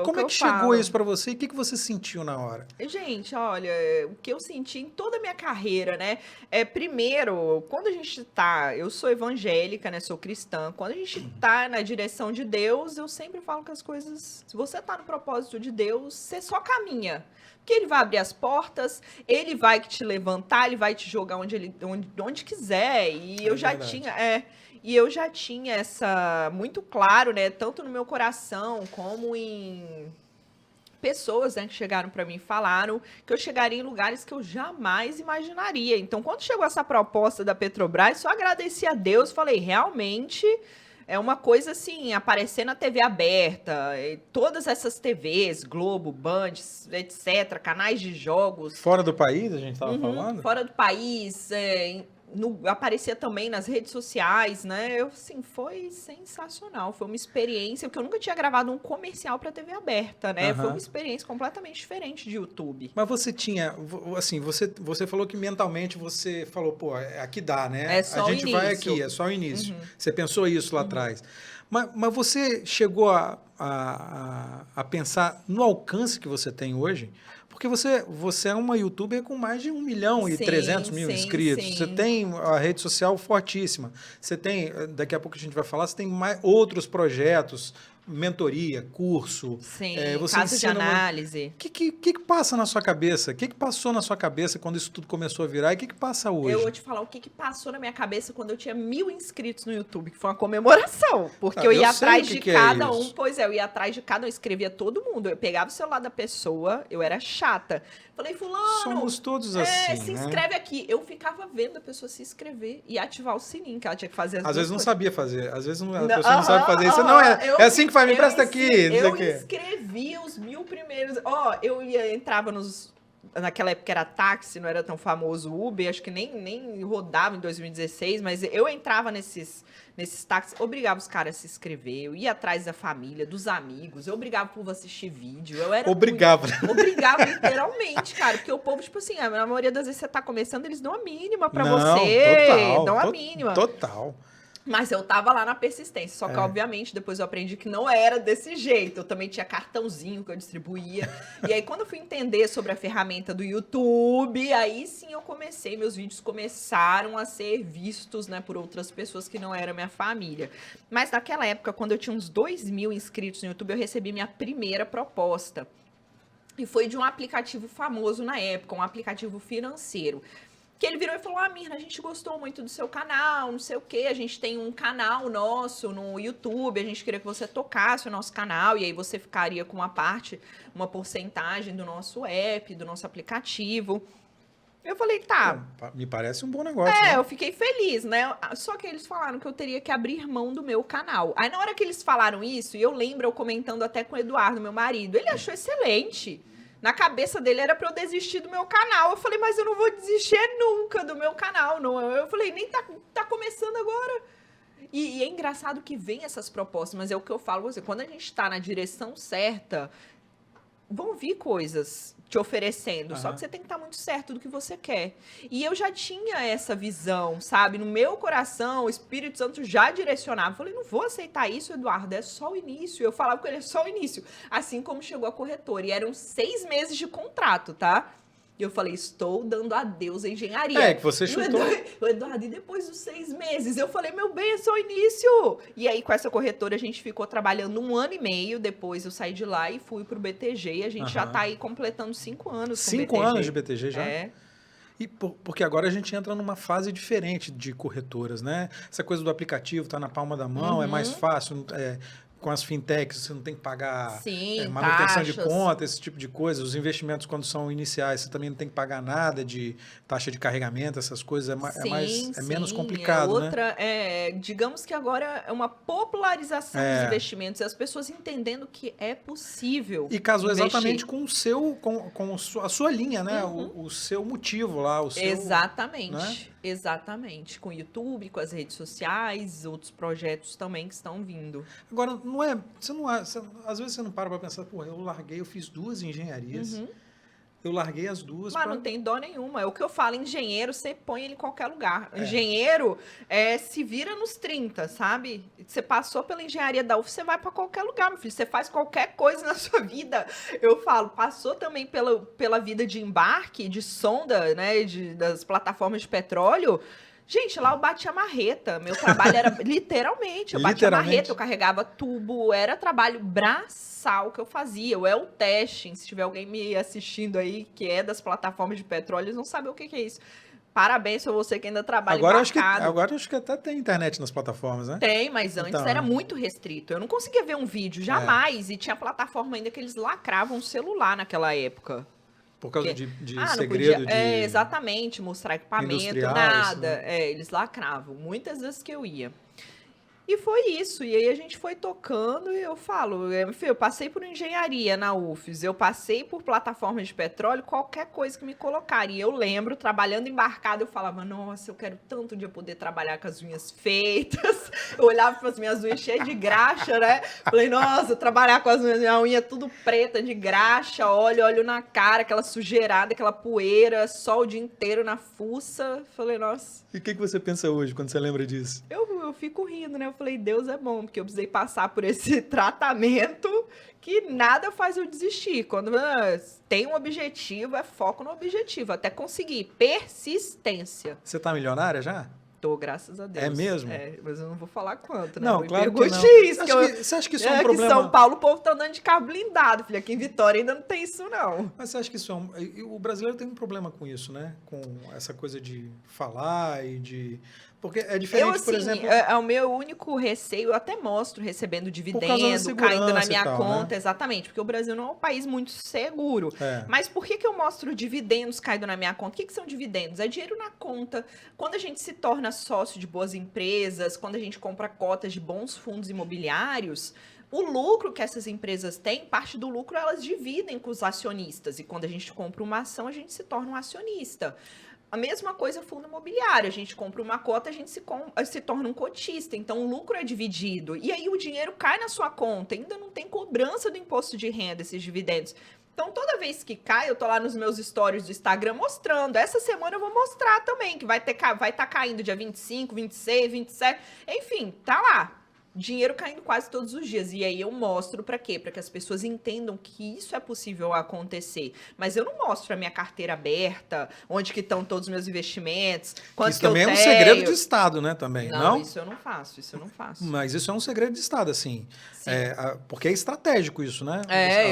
Como é que chegou isso para você? E o que você sentiu na hora? Gente, olha, o que eu senti em toda a minha carreira, né? Primeiro, quando a gente tá... Eu sou evangélica, né? Sou cristã. Quando a gente tá na direção de Deus, eu sempre falo que as coisas... Se você tá no propósito de Deus, você só caminha. Porque ele vai abrir as portas, ele vai te levantar, ele vai te jogar onde quiser. E eu já tinha... E eu já tinha essa muito claro, né, tanto no meu coração como em pessoas, né, que chegaram para mim e falaram que eu chegaria em lugares que eu jamais imaginaria. Então, quando chegou essa proposta da Petrobras, só agradeci a Deus, falei, realmente é uma coisa assim, aparecer na TV aberta, todas essas TVs, Globo, Band, etc, canais de jogos. Fora do país, a gente estava falando? Fora do país, aparecia também nas redes sociais, né? Assim, foi sensacional. Foi uma experiência, porque eu nunca tinha gravado um comercial para TV aberta, né? Foi uma experiência completamente diferente de YouTube. Mas você tinha, assim, você falou que mentalmente você falou, pô, aqui dá, né? É só a gente o vai início. aqui, é só o início. Você pensou isso lá atrás. Mas você chegou a pensar no alcance que você tem hoje? Porque você é uma youtuber com mais de 1.300.000 inscritos. Sim. Você tem a rede social fortíssima. Você tem, daqui a pouco a gente vai falar, você tem outros projetos mentoria, curso. Sim, você caso de ensina análise. O que passa na sua cabeça? O que passou na sua cabeça quando isso tudo começou a virar? E o que passa hoje? Eu vou te falar o que passou na minha cabeça quando eu tinha 1000 inscritos no YouTube, que foi uma comemoração. Porque eu ia atrás de cada um. Pois é, eu ia atrás de cada um, escrevia todo mundo. Eu pegava o celular da pessoa, eu era chata. Falei, fulano... Somos todos assim, se inscreve aqui. Eu ficava vendo a pessoa se inscrever e ativar o sininho, que ela tinha que fazer as Às vezes não coisas. sabia fazer. Às vezes a pessoa não sabe fazer isso. Não, é assim que faz, me presta aqui. Eu inscrevia os 1000 primeiros. Eu entrava naquela época era táxi, não era tão famoso o Uber, acho que nem rodava em 2016, mas eu entrava nesses táxis, obrigava os caras a se inscrever, eu ia atrás da família, dos amigos, eu obrigava o povo a assistir vídeo, eu era... Obrigava literalmente, cara, porque o povo, tipo assim, na maioria das vezes você tá começando, eles dão a mínima pra não, você, total, dão a mínima. Total. Mas eu tava lá na persistência, só que obviamente depois eu aprendi que não era desse jeito. Eu também tinha cartãozinho que eu distribuía. E aí quando eu fui entender sobre a ferramenta do YouTube, aí sim eu comecei, meus vídeos começaram a ser vistos, né, por outras pessoas que não eram minha família. Mas naquela época, quando eu tinha uns 2000 inscritos no YouTube, eu recebi minha primeira proposta. E foi de um aplicativo famoso na época, um aplicativo financeiro. Que ele virou e falou, Mirna, a gente gostou muito do seu canal, não sei o quê, a gente tem um canal nosso no YouTube, a gente queria que você tocasse o nosso canal, e aí você ficaria com uma porcentagem do nosso app, do nosso aplicativo. Eu falei, tá. Me parece um bom negócio. Né? Eu fiquei feliz, né? Só que eles falaram que eu teria que abrir mão do meu canal. Aí na hora que eles falaram isso, e eu lembro eu comentando até com o Eduardo, meu marido, ele achou excelente. Na cabeça dele era pra eu desistir do meu canal. Eu falei, mas eu não vou desistir nunca do meu canal. Não. Eu falei, nem tá começando agora. E é engraçado que vem essas propostas, mas é o que eu falo pra você. Quando a gente tá na direção certa, vão vir coisas te oferecendo, só que você tem que estar muito certo do que você quer. E eu já tinha essa visão, sabe? No meu coração, o Espírito Santo já direcionava. Eu falei, não vou aceitar isso, Eduardo, é só o início. Eu falava com ele, é só o início. Assim como chegou a corretora. E eram 6 meses de contrato, tá? E eu falei, estou dando adeus à engenharia. Que você chutou. O Eduardo, e depois dos 6 meses? Eu falei, meu bem, é só o início. E aí, com essa corretora, a gente ficou trabalhando 1 ano e meio. Depois eu saí de lá e fui pro BTG. E a gente já tá aí completando 5 anos com 5 anos de BTG já? É. E porque agora a gente entra numa fase diferente de corretoras, né? Essa coisa do aplicativo tá na palma da mão, é mais fácil... Com as fintechs, você não tem que pagar manutenção de conta, esse tipo de coisa. Os investimentos, quando são iniciais, você também não tem que pagar nada de taxa de carregamento, essas coisas. É menos complicado, digamos que agora é uma popularização dos investimentos. E as pessoas entendendo que é possível E casou exatamente com a sua linha, né? O seu motivo lá. Exatamente. Né? Exatamente. Com o YouTube, com as redes sociais, outros projetos também que estão vindo. Agora, às vezes você não para pensar, eu fiz 2 engenharias, eu larguei as 2. Mas não tem dó nenhuma. É o que eu falo, engenheiro, você põe ele em qualquer lugar. Engenheiro se vira nos 30, sabe? Você passou pela engenharia da UF, você vai para qualquer lugar, meu filho. Você faz qualquer coisa na sua vida. Eu falo, passou também pela vida de embarque, de sonda, né? Das plataformas de petróleo. Gente, lá eu batia marreta. Meu trabalho era literalmente, eu batia marreta, eu carregava tubo, era trabalho braçal que eu fazia. Eu o testing, se tiver alguém me assistindo aí que é das plataformas de petróleo, eles não sabem o que é isso. Parabéns pra você que ainda trabalha embarcado. Agora acho que até tem internet nas plataformas, né? Tem, mas antes era muito restrito. Eu não conseguia ver um vídeo, jamais. E tinha plataforma ainda que eles lacravam o celular naquela época. Por causa de segredo de... exatamente, mostrar equipamento, nada. Eles lacravam, muitas vezes que eu ia. E foi isso, e aí a gente foi tocando e eu falo, eu passei por engenharia na UFES, eu passei por plataformas de petróleo, qualquer coisa que me colocaria. Eu lembro, trabalhando embarcado, eu falava, nossa, eu quero tanto um dia poder trabalhar com as unhas feitas. Eu olhava para as minhas unhas cheias de graxa, né? Falei, nossa, trabalhar com as unhas, minha unha tudo preta de graxa, olho na cara, aquela sujeirada, aquela poeira, sol o dia inteiro na fuça. Falei, nossa. E o que você pensa hoje, quando você lembra disso? Eu fico rindo, né? Eu falei, Deus é bom, porque eu precisei passar por esse tratamento que nada faz eu desistir. Quando tem um objetivo, é foco no objetivo, até conseguir. Persistência. Você tá milionária já? Tô, graças a Deus. É mesmo? Mas eu não vou falar quanto, né? Não, Me claro que pergunte não. isso, Você acha que isso é um que problema? São Paulo o povo tá andando de carro blindado, filha. Aqui em Vitória ainda não tem isso, não. Mas você acha que isso o brasileiro tem um problema com isso, né? Com essa coisa de falar e de... Porque é diferente, por exemplo... É o meu único receio, eu até mostro recebendo dividendo, caindo na minha conta, exatamente, porque o Brasil não é um país muito seguro. Mas por que eu mostro dividendos caindo na minha conta? O que são dividendos? É dinheiro na conta. Quando a gente se torna sócio de boas empresas, quando a gente compra cotas de bons fundos imobiliários, o lucro que essas empresas têm, parte do lucro elas dividem com os acionistas. E quando a gente compra uma ação, a gente se torna um acionista. A mesma coisa fundo imobiliário. A gente compra uma cota, a gente se torna um cotista. Então, o lucro é dividido. E aí, o dinheiro cai na sua conta. Ainda não tem cobrança do imposto de renda, esses dividendos. Então, toda vez que cai, eu tô lá nos meus stories do Instagram mostrando. Essa semana eu vou mostrar também, que vai estar caindo dia 25, 26, 27. Enfim, tá lá. Dinheiro caindo quase todos os dias. E aí eu mostro para quê? Para que as pessoas entendam que isso é possível acontecer. Mas eu não mostro a minha carteira aberta, onde que estão todos os meus investimentos, quanto isso que eu também tenho. É um segredo de Estado, né? Também, não? Isso eu não faço, Mas isso é um segredo de Estado, assim. Porque é estratégico isso, né?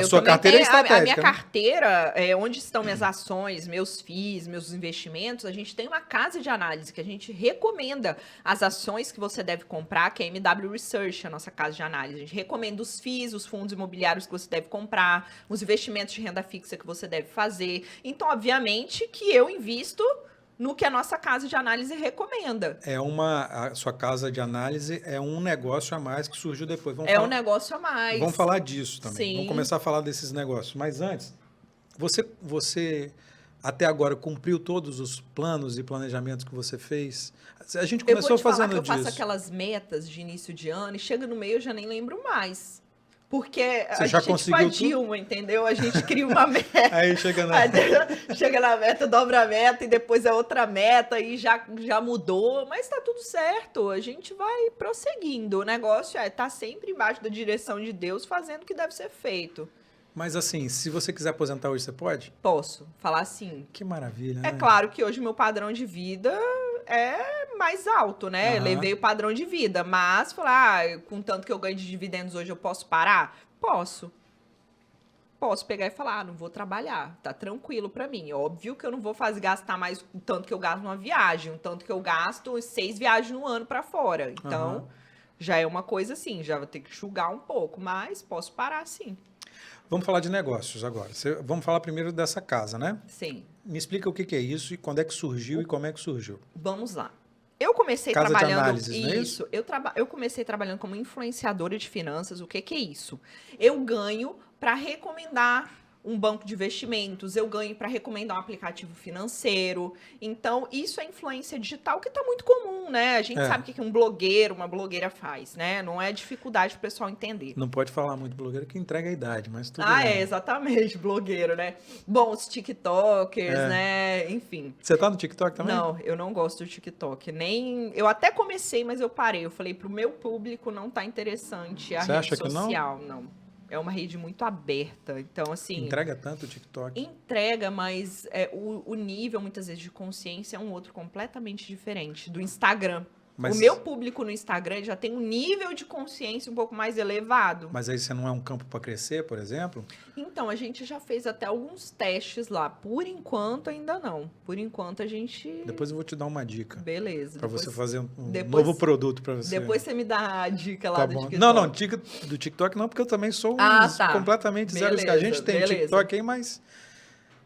A sua carteira é estratégica. A minha carteira, onde estão minhas ações, meus FIIs, meus investimentos, a gente tem uma casa de análise que a gente recomenda as ações que você deve comprar, que é a MW Research, a nossa casa de análise. A gente recomenda os FIIs, os fundos imobiliários que você deve comprar, os investimentos de renda fixa que você deve fazer. Então, obviamente, que eu invisto no que a nossa casa de análise recomenda. A sua casa de análise é um negócio a mais que surgiu depois. Um negócio a mais. Vamos falar disso também. Sim. Vamos começar a falar desses negócios. Mas antes, você até agora cumpriu todos os planos e planejamentos que você fez? A gente começou fazendo disso. Eu faço aquelas metas de início de ano e chega no meio eu já nem lembro mais. Porque a gente faz Dilma, entendeu? A gente cria uma meta. Aí chega na meta, dobra a meta e depois é outra meta e já mudou. Mas tá tudo certo. A gente vai prosseguindo. O negócio é estar sempre embaixo da direção de Deus fazendo o que deve ser feito. Mas assim, se você quiser aposentar hoje, você pode? Posso. Falar sim. Que maravilha, né? É claro que hoje o meu padrão de vida é mais alto, né? Levei o padrão de vida, mas falar, com tanto que eu ganho de dividendos hoje, eu posso parar? Posso. Posso pegar e falar, não vou trabalhar, tá tranquilo pra mim. Óbvio que eu não vou gastar mais o tanto que eu gasto numa viagem, o tanto que eu gasto 6 viagens no ano pra fora. Então, já é uma coisa assim, já vou ter que enxugar um pouco, mas posso parar sim. Vamos falar de negócios agora. Vamos falar primeiro dessa casa, né? Sim. Me explica o que é isso e quando é que surgiu e como é que surgiu. Vamos lá. Eu comecei casa trabalhando... de análises, não é isso? Eu comecei trabalhando como influenciadora de finanças. O que é isso? Eu ganho para recomendar um banco de investimentos, eu ganho para recomendar um aplicativo financeiro. Então, isso é influência digital que está muito comum, né? A gente sabe o que um blogueiro, uma blogueira faz, né? Não é dificuldade para o pessoal entender. Não pode falar muito blogueiro que entrega a idade, mas tudo bem. Exatamente, blogueiro, né? Bom, os TikTokers, né? Enfim. Você tá no TikTok também? Não, eu não gosto do TikTok. Eu até comecei, mas eu parei. Eu falei, pro meu público não tá interessante a rede social, não. É uma rede muito aberta, então assim... Entrega tanto o TikTok? Entrega, mas o nível, muitas vezes, de consciência é um outro completamente diferente do Instagram. Mas... O meu público no Instagram já tem um nível de consciência um pouco mais elevado. Mas aí você não é um campo para crescer, por exemplo? Então, a gente já fez até alguns testes lá. Por enquanto, ainda não. Por enquanto, a gente... Depois eu vou te dar uma dica. Beleza. Para você fazer um novo produto para você. Depois você me dá a dica lá do TikTok. Não, dica do TikTok não, porque eu também sou completamente zero. A gente tem TikTok aí, mas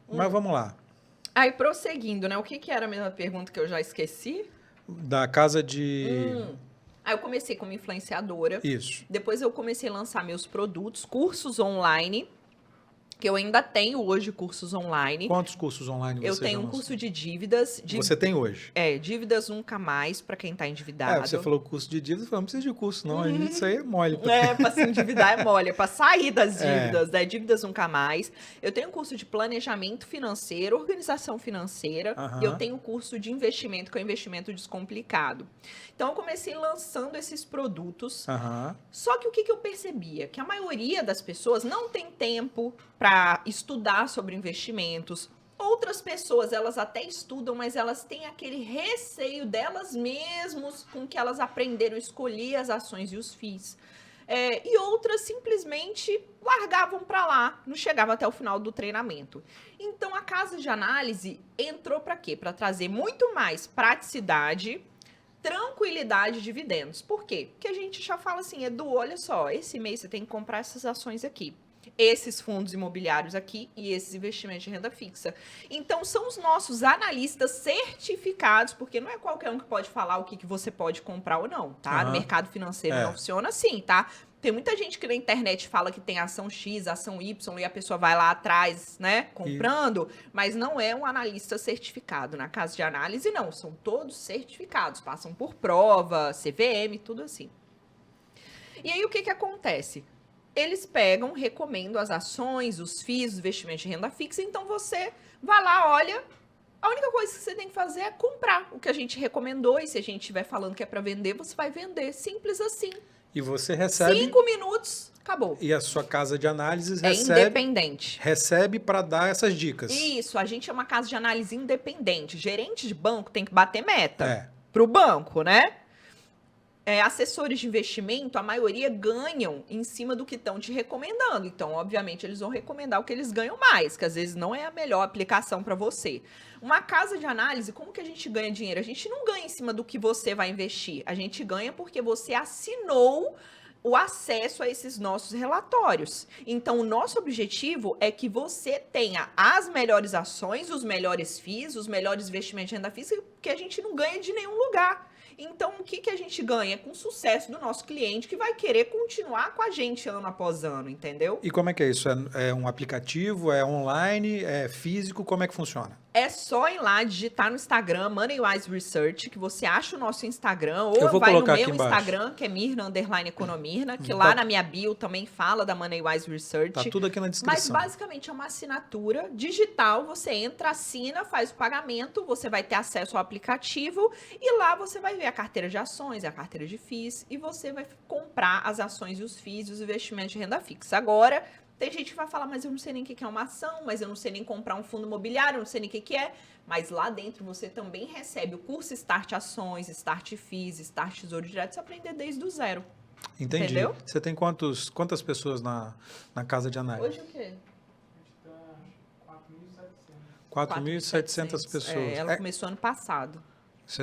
vamos lá. Aí, prosseguindo, né? O que era a mesma pergunta que eu já esqueci? Da casa de... Aí eu comecei como influenciadora. Isso. Depois eu comecei a lançar meus produtos, cursos online, que eu ainda tenho hoje cursos online. Quantos cursos online você Eu tenho um curso de dívidas. Você tem hoje? Dívidas nunca mais, para quem tá endividado. Você falou curso de dívidas, eu falei, não precisa de curso não, isso aí é mole. Para se endividar é mole, é para sair das dívidas, né? Dívidas nunca mais. Eu tenho um curso de planejamento financeiro, organização financeira, e eu tenho um curso de investimento, que é o investimento descomplicado. Então, eu comecei lançando esses produtos, só que o que eu percebia? Que a maioria das pessoas não tem tempo para estudar sobre investimentos, Outras pessoas, elas até estudam, mas elas têm aquele receio delas mesmas com que elas aprenderam a escolher as ações e os FIIs. E outras simplesmente largavam para lá, não chegavam até o final do treinamento. Então, a casa de análise entrou para quê? Para trazer muito mais praticidade, tranquilidade de dividendos. Por quê? Porque a gente já fala assim, Edu, olha só, esse mês você tem que comprar essas ações aqui, esses fundos imobiliários aqui e esses investimentos de renda fixa. Então, são os nossos analistas certificados, porque não é qualquer um que pode falar o que você pode comprar ou não, tá? No mercado financeiro não funciona assim, tá? Tem muita gente que na internet fala que tem ação X, ação Y, e a pessoa vai lá atrás, né, comprando, mas não é um analista certificado. Na casa de análise, não. São todos certificados, passam por prova, CVM, tudo assim. E aí, o que acontece? Eles pegam, recomendam as ações, os FIIs, os investimentos de renda fixa, então você vai lá, olha, a única coisa que você tem que fazer é comprar o que a gente recomendou, e se a gente estiver falando que é para vender, você vai vender, simples assim. E você recebe... 5 minutos, acabou. E a sua casa de análise independente. Recebe para dar essas dicas. Isso, a gente é uma casa de análise independente. Gerente de banco tem que bater meta para o banco, né? Assessores de investimento, a maioria ganham em cima do que estão te recomendando. Então, obviamente, eles vão recomendar o que eles ganham mais, que às vezes não é a melhor aplicação para você. Uma casa de análise, como que a gente ganha dinheiro? A gente não ganha em cima do que você vai investir. A gente ganha porque você assinou o acesso a esses nossos relatórios. Então, o nosso objetivo é que você tenha as melhores ações, os melhores FIIs, os melhores investimentos de renda fixa, que a gente não ganha de nenhum lugar. Então, o que a gente ganha? Com o sucesso do nosso cliente, que vai querer continuar com a gente ano após ano, entendeu? E como é que é isso? É um aplicativo? É online? É físico? Como é que funciona? É só ir lá, digitar no Instagram, MoneyWise Research, que você acha o nosso Instagram, ou vai no meu Instagram, que é Mirna_Economirna, que lá na minha bio também fala da MoneyWise Research. Tá tudo aqui na descrição. Mas basicamente é uma assinatura digital, você entra, assina, faz o pagamento, você vai ter acesso ao aplicativo e lá você vai ver a carteira de ações, a carteira de FIIs e você vai comprar as ações e os FIIs e os investimentos de renda fixa. Agora, tem gente que vai falar, mas eu não sei nem o que é uma ação, mas eu não sei nem comprar um fundo imobiliário, eu não sei nem o que é. Mas lá dentro você também recebe o curso Start Ações, Start FIIs, Start Tesouro Direto, você aprender desde o zero. Entendi. Entendeu? Você tem quantas pessoas na casa de análise? Hoje o quê? A gente está 4.700 pessoas. Ela começou ano passado.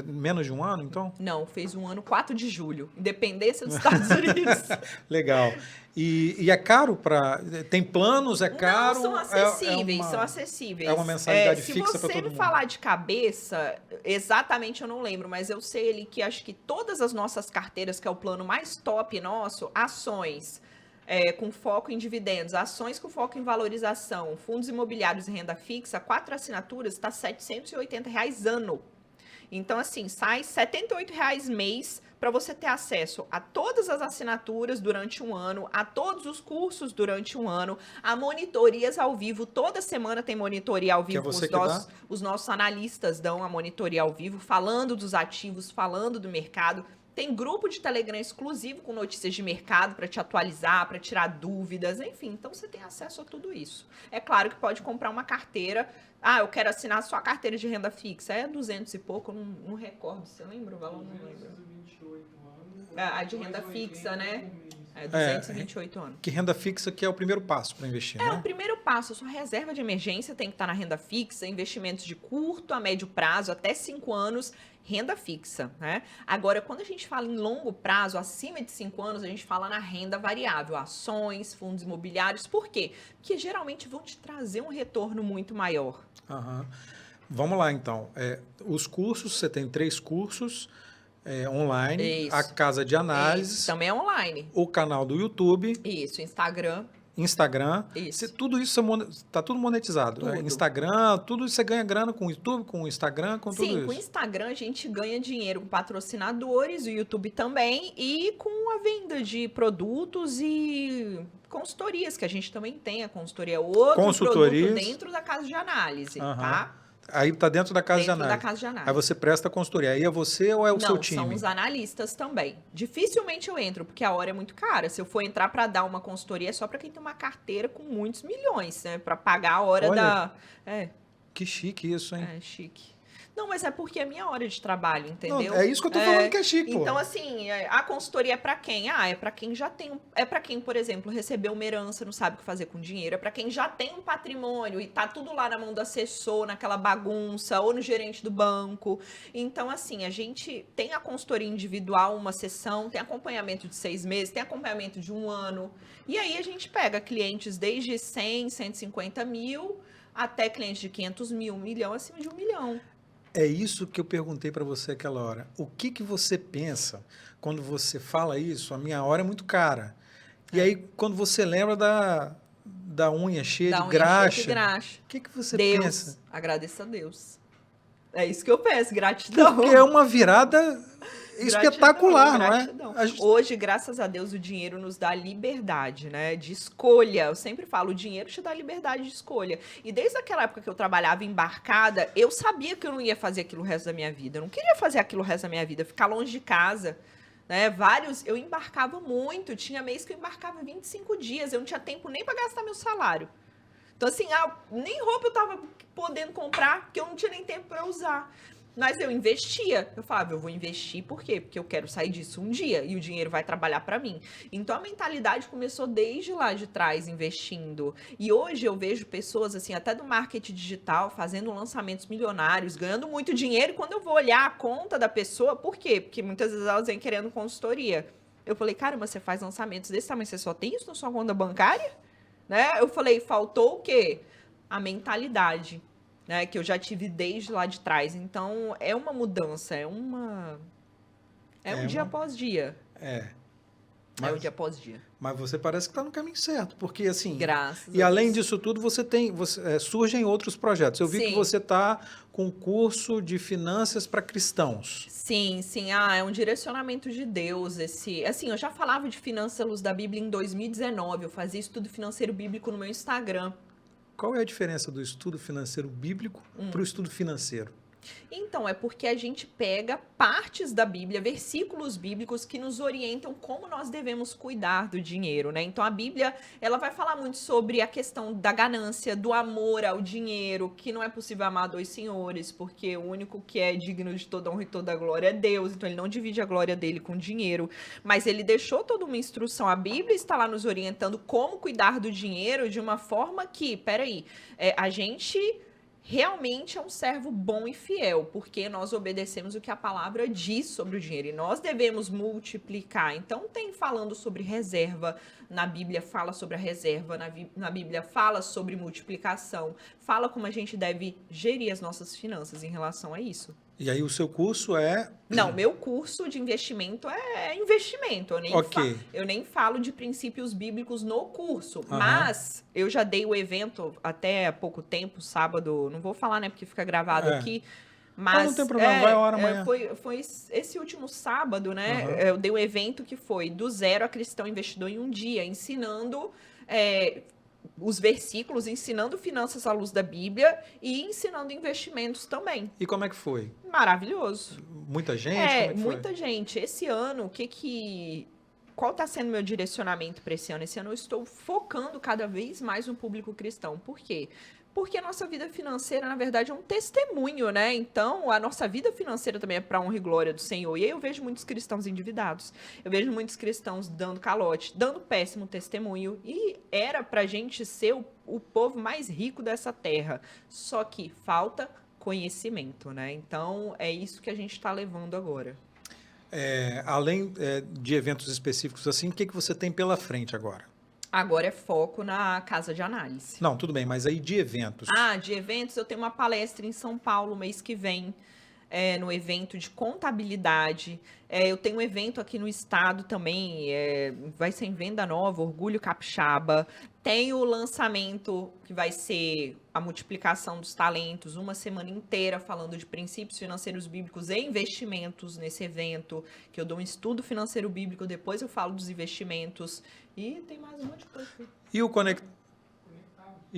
Menos de um ano, então? Não, fez um ano 4 de julho. Independência dos Estados Unidos. Legal. E é caro para... Tem planos? É caro? Não, são acessíveis, são acessíveis. É uma mensalidade fixa para todo mundo? Se você me falar de cabeça, exatamente eu não lembro, mas eu sei ali que acho que todas as nossas carteiras, que é o plano mais top nosso, ações... com foco em dividendos, ações com foco em valorização, fundos imobiliários e renda fixa, 4 assinaturas, está R$ 780 ano. Então, assim, sai R$ 78 mês para você ter acesso a todas as assinaturas durante um ano, a todos os cursos durante um ano, a monitorias ao vivo. Toda semana tem monitoria ao vivo. Os nossos analistas dão a monitoria ao vivo, falando dos ativos, falando do mercado. Tem grupo de Telegram exclusivo com notícias de mercado para te atualizar, para tirar dúvidas, enfim. Então, você tem acesso a tudo isso. É claro que pode comprar uma carteira. Ah, eu quero assinar só a carteira de renda fixa. É 200 e pouco, não recordo. Você lembra o valor? Não lembro. A de renda fixa, né? 228 anos. Que renda fixa que é o primeiro passo para investir, né? O primeiro passo. A sua reserva de emergência tem que estar na renda fixa, investimentos de curto a médio prazo, até 5 anos, renda fixa, né? Agora, quando a gente fala em longo prazo, acima de 5 anos, a gente fala na renda variável, ações, fundos imobiliários. Por quê? Porque geralmente vão te trazer um retorno muito maior. Vamos lá, então. Os cursos, você tem 3 cursos online, Isso. a casa de análise. Isso, também é online. O canal do YouTube. Isso, Instagram. Isso. Tudo isso está tudo monetizado. Tudo. Instagram, tudo isso você ganha grana com o YouTube, com o Instagram, com tudo isso. Sim, com o Instagram a gente ganha dinheiro com patrocinadores, o YouTube também, e com a venda de produtos e consultorias, que a gente também tem. A consultoria é outro produto dentro da casa de análise, tá? Aí está dentro da casa de análise. Dentro da casa de análise. Aí você presta consultoria. Aí é você ou é o seu time? Não, são os analistas também. Dificilmente eu entro, porque a hora é muito cara. Se eu for entrar para dar uma consultoria, é só para quem tem uma carteira com muitos milhões, né? Para pagar a hora da... Que chique isso, hein? É chique. Não, mas é porque é minha hora de trabalho, entendeu? Não, é isso que eu tô falando que é chique, pô. Então, assim, a consultoria é pra quem? Ah, é pra quem já tem. É pra quem, por exemplo, recebeu uma herança, não sabe o que fazer com dinheiro. É pra quem já tem um patrimônio e tá tudo lá na mão do assessor, naquela bagunça, ou no gerente do banco. Então, assim, a gente tem a consultoria individual, uma sessão, tem acompanhamento de 6 meses, tem acompanhamento de 1 ano. E aí a gente pega clientes desde 100, 150 mil, até clientes de 500 mil, 1 milhão, acima de 1 milhão. É isso que eu perguntei para você aquela hora. O que que você pensa quando você fala isso? A minha hora é muito cara. E aí, quando você lembra da unha cheia de graxa, o que que você Deus, pensa? agradeça a Deus. É isso que eu penso, gratidão. Porque é uma virada espetacular, gratidão. não é? Hoje, graças a Deus, o dinheiro nos dá liberdade, né? De escolha. Eu sempre falo, o dinheiro te dá liberdade de escolha. E desde aquela época que eu trabalhava embarcada, eu sabia que eu não ia fazer aquilo o resto da minha vida. Eu não queria fazer aquilo o resto da minha vida, ficar longe de casa. Né? Eu embarcava muito. Tinha mês que eu embarcava 25 dias. Eu não tinha tempo nem para gastar meu salário. Então, assim, nem roupa eu tava podendo comprar, porque eu não tinha nem tempo para usar. Mas eu investia. Eu falava, eu vou investir por quê? Porque eu quero sair disso um dia e o dinheiro vai trabalhar para mim. Então a mentalidade começou desde lá de trás, investindo. E hoje eu vejo pessoas, assim, até do marketing digital, fazendo lançamentos milionários, ganhando muito dinheiro. E quando eu vou olhar a conta da pessoa, por quê? Porque muitas vezes elas vêm querendo consultoria. Eu falei, caramba, você faz lançamentos desse tamanho, você só tem isso na sua conta bancária? Né? Eu falei, faltou o quê? A mentalidade. Né, que eu já tive desde lá de trás. Então, é uma mudança, é um dia após dia. É um dia após dia. Mas você parece que está no caminho certo, porque assim... Graças E a além Deus. disso tudo, surgem outros projetos. Eu vi que você está com um curso de finanças para cristãos. Sim. É um direcionamento de Deus. Assim, eu já falava de finanças à luz da Bíblia em 2019. Eu fazia estudo financeiro bíblico no meu Instagram. Qual é a diferença do estudo financeiro bíblico para o estudo financeiro? Então, é porque a gente pega partes da Bíblia, versículos bíblicos que nos orientam como nós devemos cuidar do dinheiro, né? Então, a Bíblia, ela vai falar muito sobre a questão da ganância, do amor ao dinheiro, que não é possível amar 2 senhores, porque o único que é digno de toda honra e toda glória é Deus, então ele não divide a glória dele com dinheiro, mas ele deixou toda uma instrução, a Bíblia está lá nos orientando como cuidar do dinheiro de uma forma que, a gente... realmente é um servo bom e fiel, porque nós obedecemos o que a palavra diz sobre o dinheiro e nós devemos multiplicar. Então, tem falando sobre reserva, na Bíblia fala sobre a reserva, na Bíblia fala sobre multiplicação, fala como a gente deve gerir as nossas finanças em relação a isso. E aí o seu curso é... Não, meu curso de investimento é investimento. Eu nem falo de princípios bíblicos no curso. Mas eu já dei o evento até há pouco tempo, sábado. Não vou falar, né? Porque fica gravado aqui. Mas não tem problema, vai a hora amanhã. Foi esse último sábado, né? Eu dei um evento que foi do zero a cristão investidor em um dia, ensinando... os versículos, ensinando finanças à luz da Bíblia e ensinando investimentos também. E como é que foi? Maravilhoso. Muita gente? Como é que foi? Muita gente. Esse ano, qual está sendo meu direcionamento para esse ano? Esse ano eu estou focando cada vez mais no público cristão. Por quê? Porque a nossa vida financeira, na verdade, é um testemunho, né? Então, a nossa vida financeira também é para honra e glória do Senhor. E aí eu vejo muitos cristãos endividados. Eu vejo muitos cristãos dando calote, dando péssimo testemunho. E era pra gente ser o povo mais rico dessa terra. Só que falta conhecimento, né? Então, é isso que a gente está levando agora. Além de eventos específicos assim, o que você tem pela frente agora? Agora é foco na casa de análise. Não, tudo bem, mas aí de eventos. De eventos, eu tenho uma palestra em São Paulo mês que vem, no evento de contabilidade. Eu tenho um evento aqui no estado também, vai ser em Venda Nova, Orgulho Capixaba. Tem o lançamento, que vai ser a multiplicação dos talentos, uma semana inteira falando de princípios financeiros bíblicos e investimentos nesse evento, que eu dou um estudo financeiro bíblico, depois eu falo dos investimentos. E tem mais um monte de coisa. E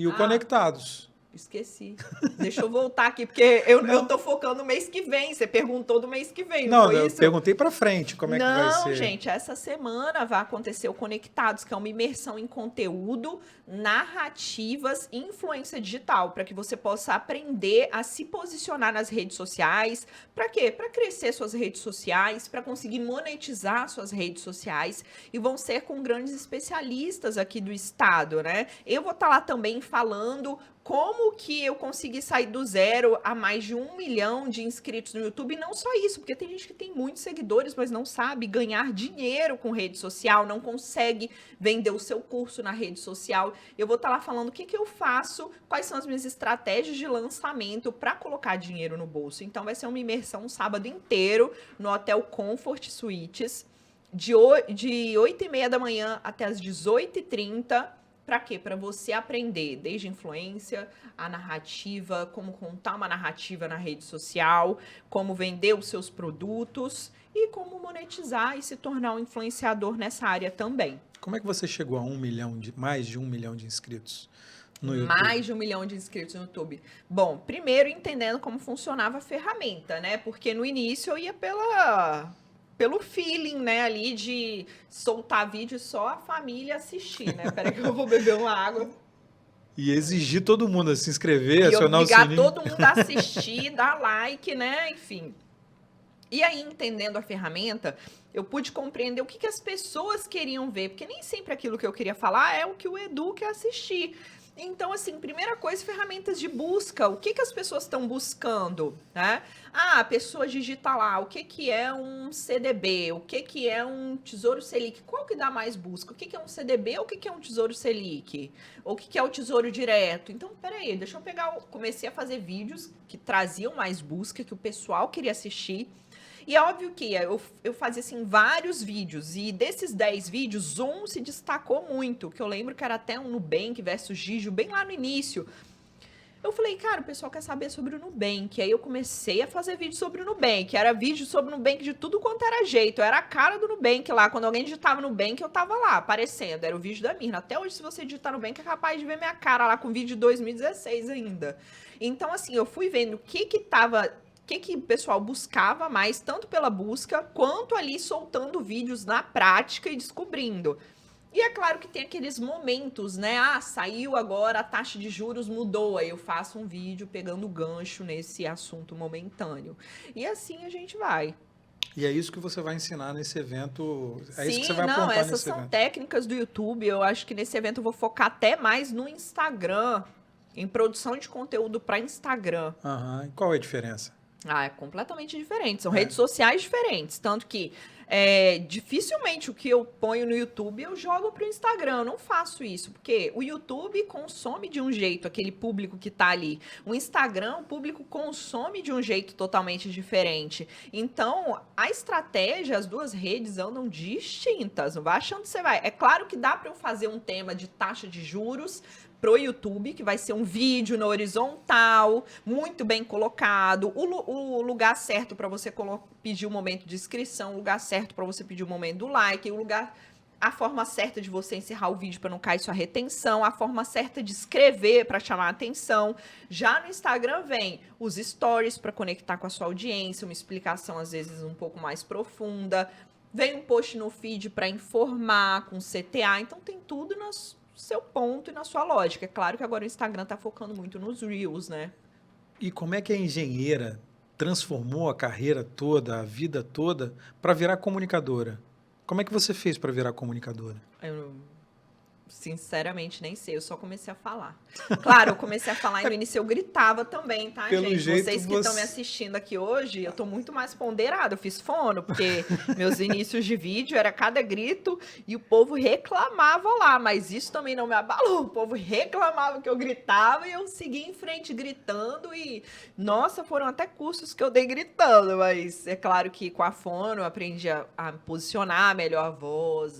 o Conectados? Esqueci. Deixa eu voltar aqui, porque eu tô focando no mês que vem. Você perguntou do mês que vem, não foi eu isso? perguntei para frente como é que vai ser. Não, gente, essa semana vai acontecer o Conectados, que é uma imersão em conteúdo, narrativas e influência digital, para que você possa aprender a se posicionar nas redes sociais. Para quê? Para crescer suas redes sociais, para conseguir monetizar suas redes sociais, e vão ser com grandes especialistas aqui do estado, né? Eu vou estar lá também falando como que eu consegui sair do zero a mais de 1 milhão de inscritos no YouTube. E não só isso, porque tem gente que tem muitos seguidores, mas não sabe ganhar dinheiro com rede social, não consegue vender o seu curso na rede social. Eu vou estar lá falando o que eu faço, quais são as minhas estratégias de lançamento para colocar dinheiro no bolso. Então vai ser uma imersão um sábado inteiro no Hotel Comfort Suites, de 8h30 da manhã até as 18h30. Para quê? Para você aprender desde influência, a narrativa, como contar uma narrativa na rede social, como vender os seus produtos e como monetizar e se tornar um influenciador nessa área também. Como é que você chegou a mais de 1 milhão de inscritos no YouTube? Mais de 1 milhão de inscritos no YouTube. Bom, primeiro entendendo como funcionava a ferramenta, né? Porque no início eu ia pelo feeling, né, ali de soltar vídeo só a família assistir, né? Peraí que eu vou beber uma água. E exigir todo mundo a se inscrever, E acionar o sininho. obrigar todo mundo a assistir, dar like, né? Enfim. E aí, entendendo a ferramenta, eu pude compreender o que as pessoas queriam ver, porque nem sempre aquilo que eu queria falar é o que o Edu quer assistir. Então, assim, primeira coisa, ferramentas de busca. O que as pessoas estão buscando, né? A pessoa digita lá, o que é um CDB, o que é um Tesouro Selic. Qual que dá mais busca? O que é um CDB ou o que é um Tesouro Selic? Ou o que é o Tesouro Direto? Então, peraí, deixa eu pegar... Comecei a fazer vídeos que traziam mais busca, que o pessoal queria assistir. E é óbvio que eu fazia, assim, vários vídeos, e desses 10 vídeos, um se destacou muito, que eu lembro que era até um Nubank versus Gigio, bem lá no início. Eu falei, cara, o pessoal quer saber sobre o Nubank. Aí eu comecei a fazer vídeo sobre o Nubank. Era vídeo sobre o Nubank de tudo quanto era jeito. Era a cara do Nubank lá. Quando alguém digitava Nubank, eu tava lá, aparecendo. Era o vídeo da Mirna. Até hoje, se você digitar Nubank, é capaz de ver minha cara lá com vídeo de 2016 ainda. Então, assim, eu fui vendo o que o pessoal buscava mais, tanto pela busca, quanto ali soltando vídeos na prática e descobrindo. E é claro que tem aqueles momentos, né? Ah, saiu agora, a taxa de juros mudou. Aí eu faço um vídeo pegando gancho nesse assunto momentâneo. E assim a gente vai. E é isso que você vai ensinar nesse evento? É isso Sim, que você vai não, apontar essas nesse são evento? técnicas do YouTube. Eu acho que nesse evento eu vou focar até mais no Instagram, em produção de conteúdo para Instagram. Aham. E qual é a diferença? Ah, é completamente diferente. São redes sociais diferentes. Tanto que dificilmente o que eu ponho no YouTube eu jogo para o Instagram. Eu não faço isso, porque o YouTube consome de um jeito aquele público que está ali. O Instagram, o público consome de um jeito totalmente diferente. Então, a estratégia, as duas redes andam distintas. Não vai achando que você vai. É claro que dá para eu fazer um tema de taxa de juros pro YouTube, que vai ser um vídeo na horizontal, muito bem colocado, o lugar certo para você pedir o momento de inscrição, o lugar certo para você pedir o momento do like, a forma certa de você encerrar o vídeo para não cair sua retenção, a forma certa de escrever para chamar a atenção. Já no Instagram vem os stories para conectar com a sua audiência, uma explicação às vezes um pouco mais profunda, vem um post no feed para informar com CTA, então tem tudo seu ponto e na sua lógica. É claro que agora o Instagram tá focando muito nos Reels, né? E como é que a engenheira transformou a carreira toda, a vida toda, para virar comunicadora? Como é que você fez para virar comunicadora? Eu, sinceramente, nem sei. Eu só comecei a falar. Claro, eu comecei a falar e no início eu gritava também, tá, Pelo gente? jeito, Vocês que estão me assistindo aqui hoje, eu tô muito mais ponderada. Eu fiz fono, porque meus inícios de vídeo era cada grito e o povo reclamava lá. Mas isso também não me abalou. O povo reclamava que eu gritava e eu segui em frente gritando. E, nossa, foram até cursos que eu dei gritando. Mas é claro que com a fono eu aprendi a posicionar melhor a voz,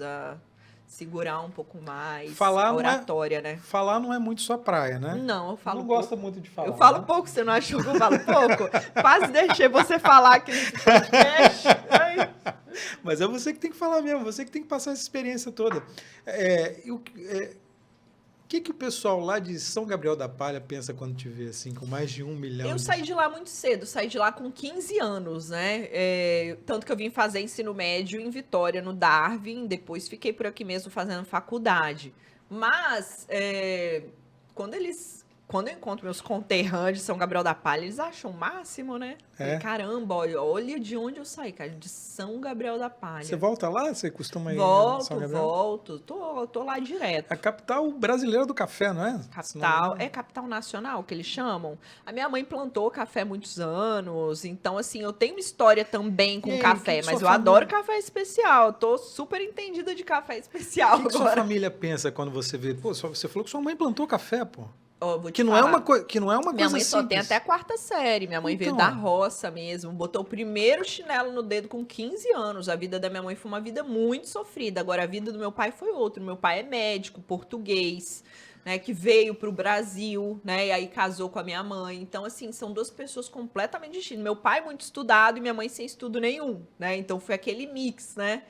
segurar um pouco mais a oratória, né? Falar não é muito sua praia, né? Não, eu falo não pouco. gosta muito de falar. Eu falo pouco, você não achou que eu falo pouco? Quase deixei você falar aqui nesse podcast. Mas é você que tem que falar mesmo, você que tem que passar essa experiência toda. que o pessoal lá de São Gabriel da Palha pensa quando te vê, assim, com mais de 1 milhão? Eu saí de lá muito cedo, saí de lá com 15 anos, né? Tanto que eu vim fazer ensino médio em Vitória, no Darwin, depois fiquei por aqui mesmo fazendo faculdade. Mas, quando eu encontro meus conterrâneos de São Gabriel da Palha, eles acham o máximo, né? Falei, caramba, olha de onde eu saí, cara, de São Gabriel da Palha. Você volta lá? Você costuma ir em São Gabriel? Volto. Tô lá direto. A capital brasileira do café, não é? Capital nacional, que eles chamam. A minha mãe plantou café há muitos anos, então, assim, eu tenho uma história também com café, mas eu adoro café especial. Tô super entendida de café especial agora. O que sua família pensa quando você vê? Pô, você falou que sua mãe plantou café, pô. Que não é uma coisa Minha mãe só tem até a 4ª série. Minha mãe veio da roça mesmo. Botou o primeiro chinelo no dedo com 15 anos. A vida da minha mãe foi uma vida muito sofrida. Agora, a vida do meu pai foi outra. Meu pai é médico, português, né? Que veio pro Brasil, né? E aí casou com a minha mãe. Então, assim, são duas pessoas completamente distintas. Meu pai muito estudado e minha mãe sem estudo nenhum, né? Então, foi aquele mix, né?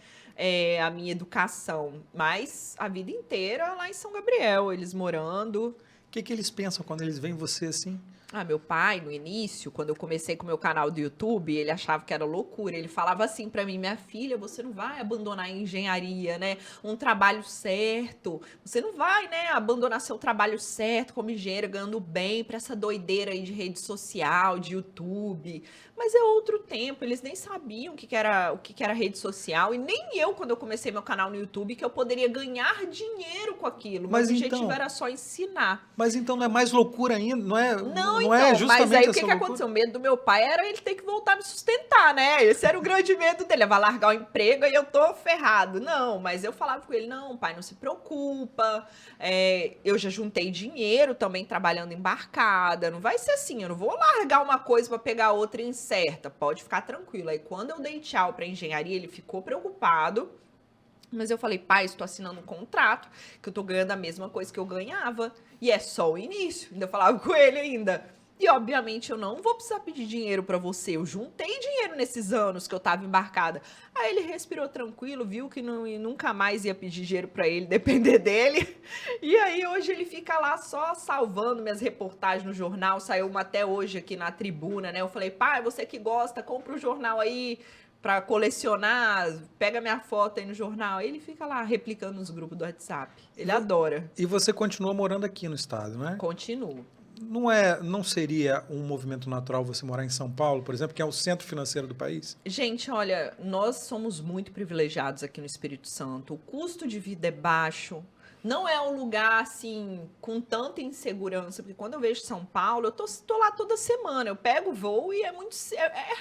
A minha educação. Mas a vida inteira lá em São Gabriel, eles morando. O que eles pensam quando eles veem você assim? Meu pai, no início, quando eu comecei com o meu canal do YouTube, ele achava que era loucura. Ele falava assim pra mim, minha filha, você não vai abandonar a engenharia, né? Um trabalho certo. Você não vai, né, abandonar seu trabalho certo como engenheira, ganhando bem pra essa doideira aí de rede social, de YouTube. Mas é outro tempo, eles nem sabiam o que era rede social. E nem eu, quando eu comecei meu canal no YouTube, que eu poderia ganhar dinheiro com aquilo. Mas o objetivo era só ensinar. Mas então não é mais loucura ainda? Não é justamente mas aí o que loucura? aconteceu? O medo do meu pai era ele ter que voltar a me sustentar, né? Esse era o grande medo dele. Vai largar o emprego e eu tô ferrado. Não, mas eu falava com ele, não, pai, não se preocupa. Eu já juntei dinheiro também trabalhando embarcada. Não vai ser assim, eu não vou largar uma coisa pra pegar outra incerta. Pode ficar tranquilo. Aí quando eu dei tchau pra engenharia, ele ficou preocupado. Mas eu falei, pai, estou assinando um contrato, que eu tô ganhando a mesma coisa que eu ganhava. E é só o início. Ainda falava com ele ainda. E, obviamente, eu não vou precisar pedir dinheiro pra você. Eu juntei dinheiro nesses anos que eu tava embarcada. Aí ele respirou tranquilo, viu que nunca mais ia pedir dinheiro pra ele, depender dele. E aí, hoje, ele fica lá só salvando minhas reportagens no jornal. Saiu uma até hoje aqui na Tribuna, né? Eu falei, pai, você que gosta, compra o jornal aí pra colecionar, pega minha foto aí no jornal. Ele fica lá replicando nos grupos do WhatsApp. Ele adora. E você continua morando aqui no estado, né? Continuo. Não seria um movimento natural você morar em São Paulo, por exemplo, que é o centro financeiro do país? Gente, olha, nós somos muito privilegiados aqui no Espírito Santo. O custo de vida é baixo. Não é um lugar, assim, com tanta insegurança, porque quando eu vejo São Paulo, eu tô lá toda semana, eu pego o voo e é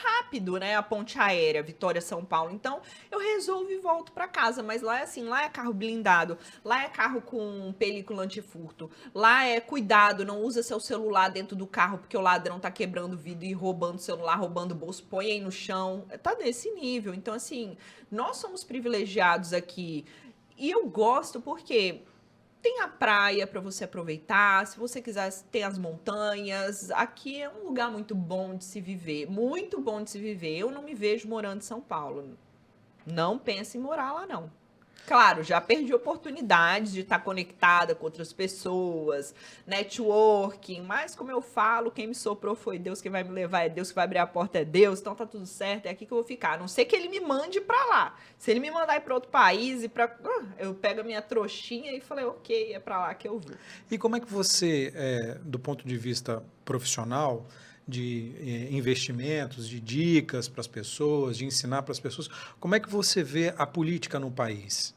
rápido, né, a ponte aérea, Vitória-São Paulo, então eu resolvo e volto pra casa, mas lá é assim, lá é carro blindado, lá é carro com película antifurto, lá é cuidado, não usa seu celular dentro do carro, porque o ladrão tá quebrando o vidro e roubando o celular, roubando o bolso, põe aí no chão, tá desse nível, então assim, nós somos privilegiados aqui, e eu gosto porque tem a praia para você aproveitar, se você quiser, tem as montanhas. Aqui é um lugar muito bom de se viver, muito bom de se viver. Eu não me vejo morando em São Paulo. Não pense em morar lá, não. Claro, já perdi oportunidades de estar conectada com outras pessoas, networking, mas como eu falo, quem me soprou foi Deus, quem vai me levar é Deus, quem vai abrir a porta é Deus, então tá tudo certo, é aqui que eu vou ficar. A não ser que ele me mande pra lá. Se ele me mandar ir pra outro país, eu pego a minha trouxinha e falei, ok, é pra lá que eu vou. E como é que você, do ponto de vista profissional, de investimentos, de dicas para as pessoas, de ensinar para as pessoas, como é que você vê a política no país?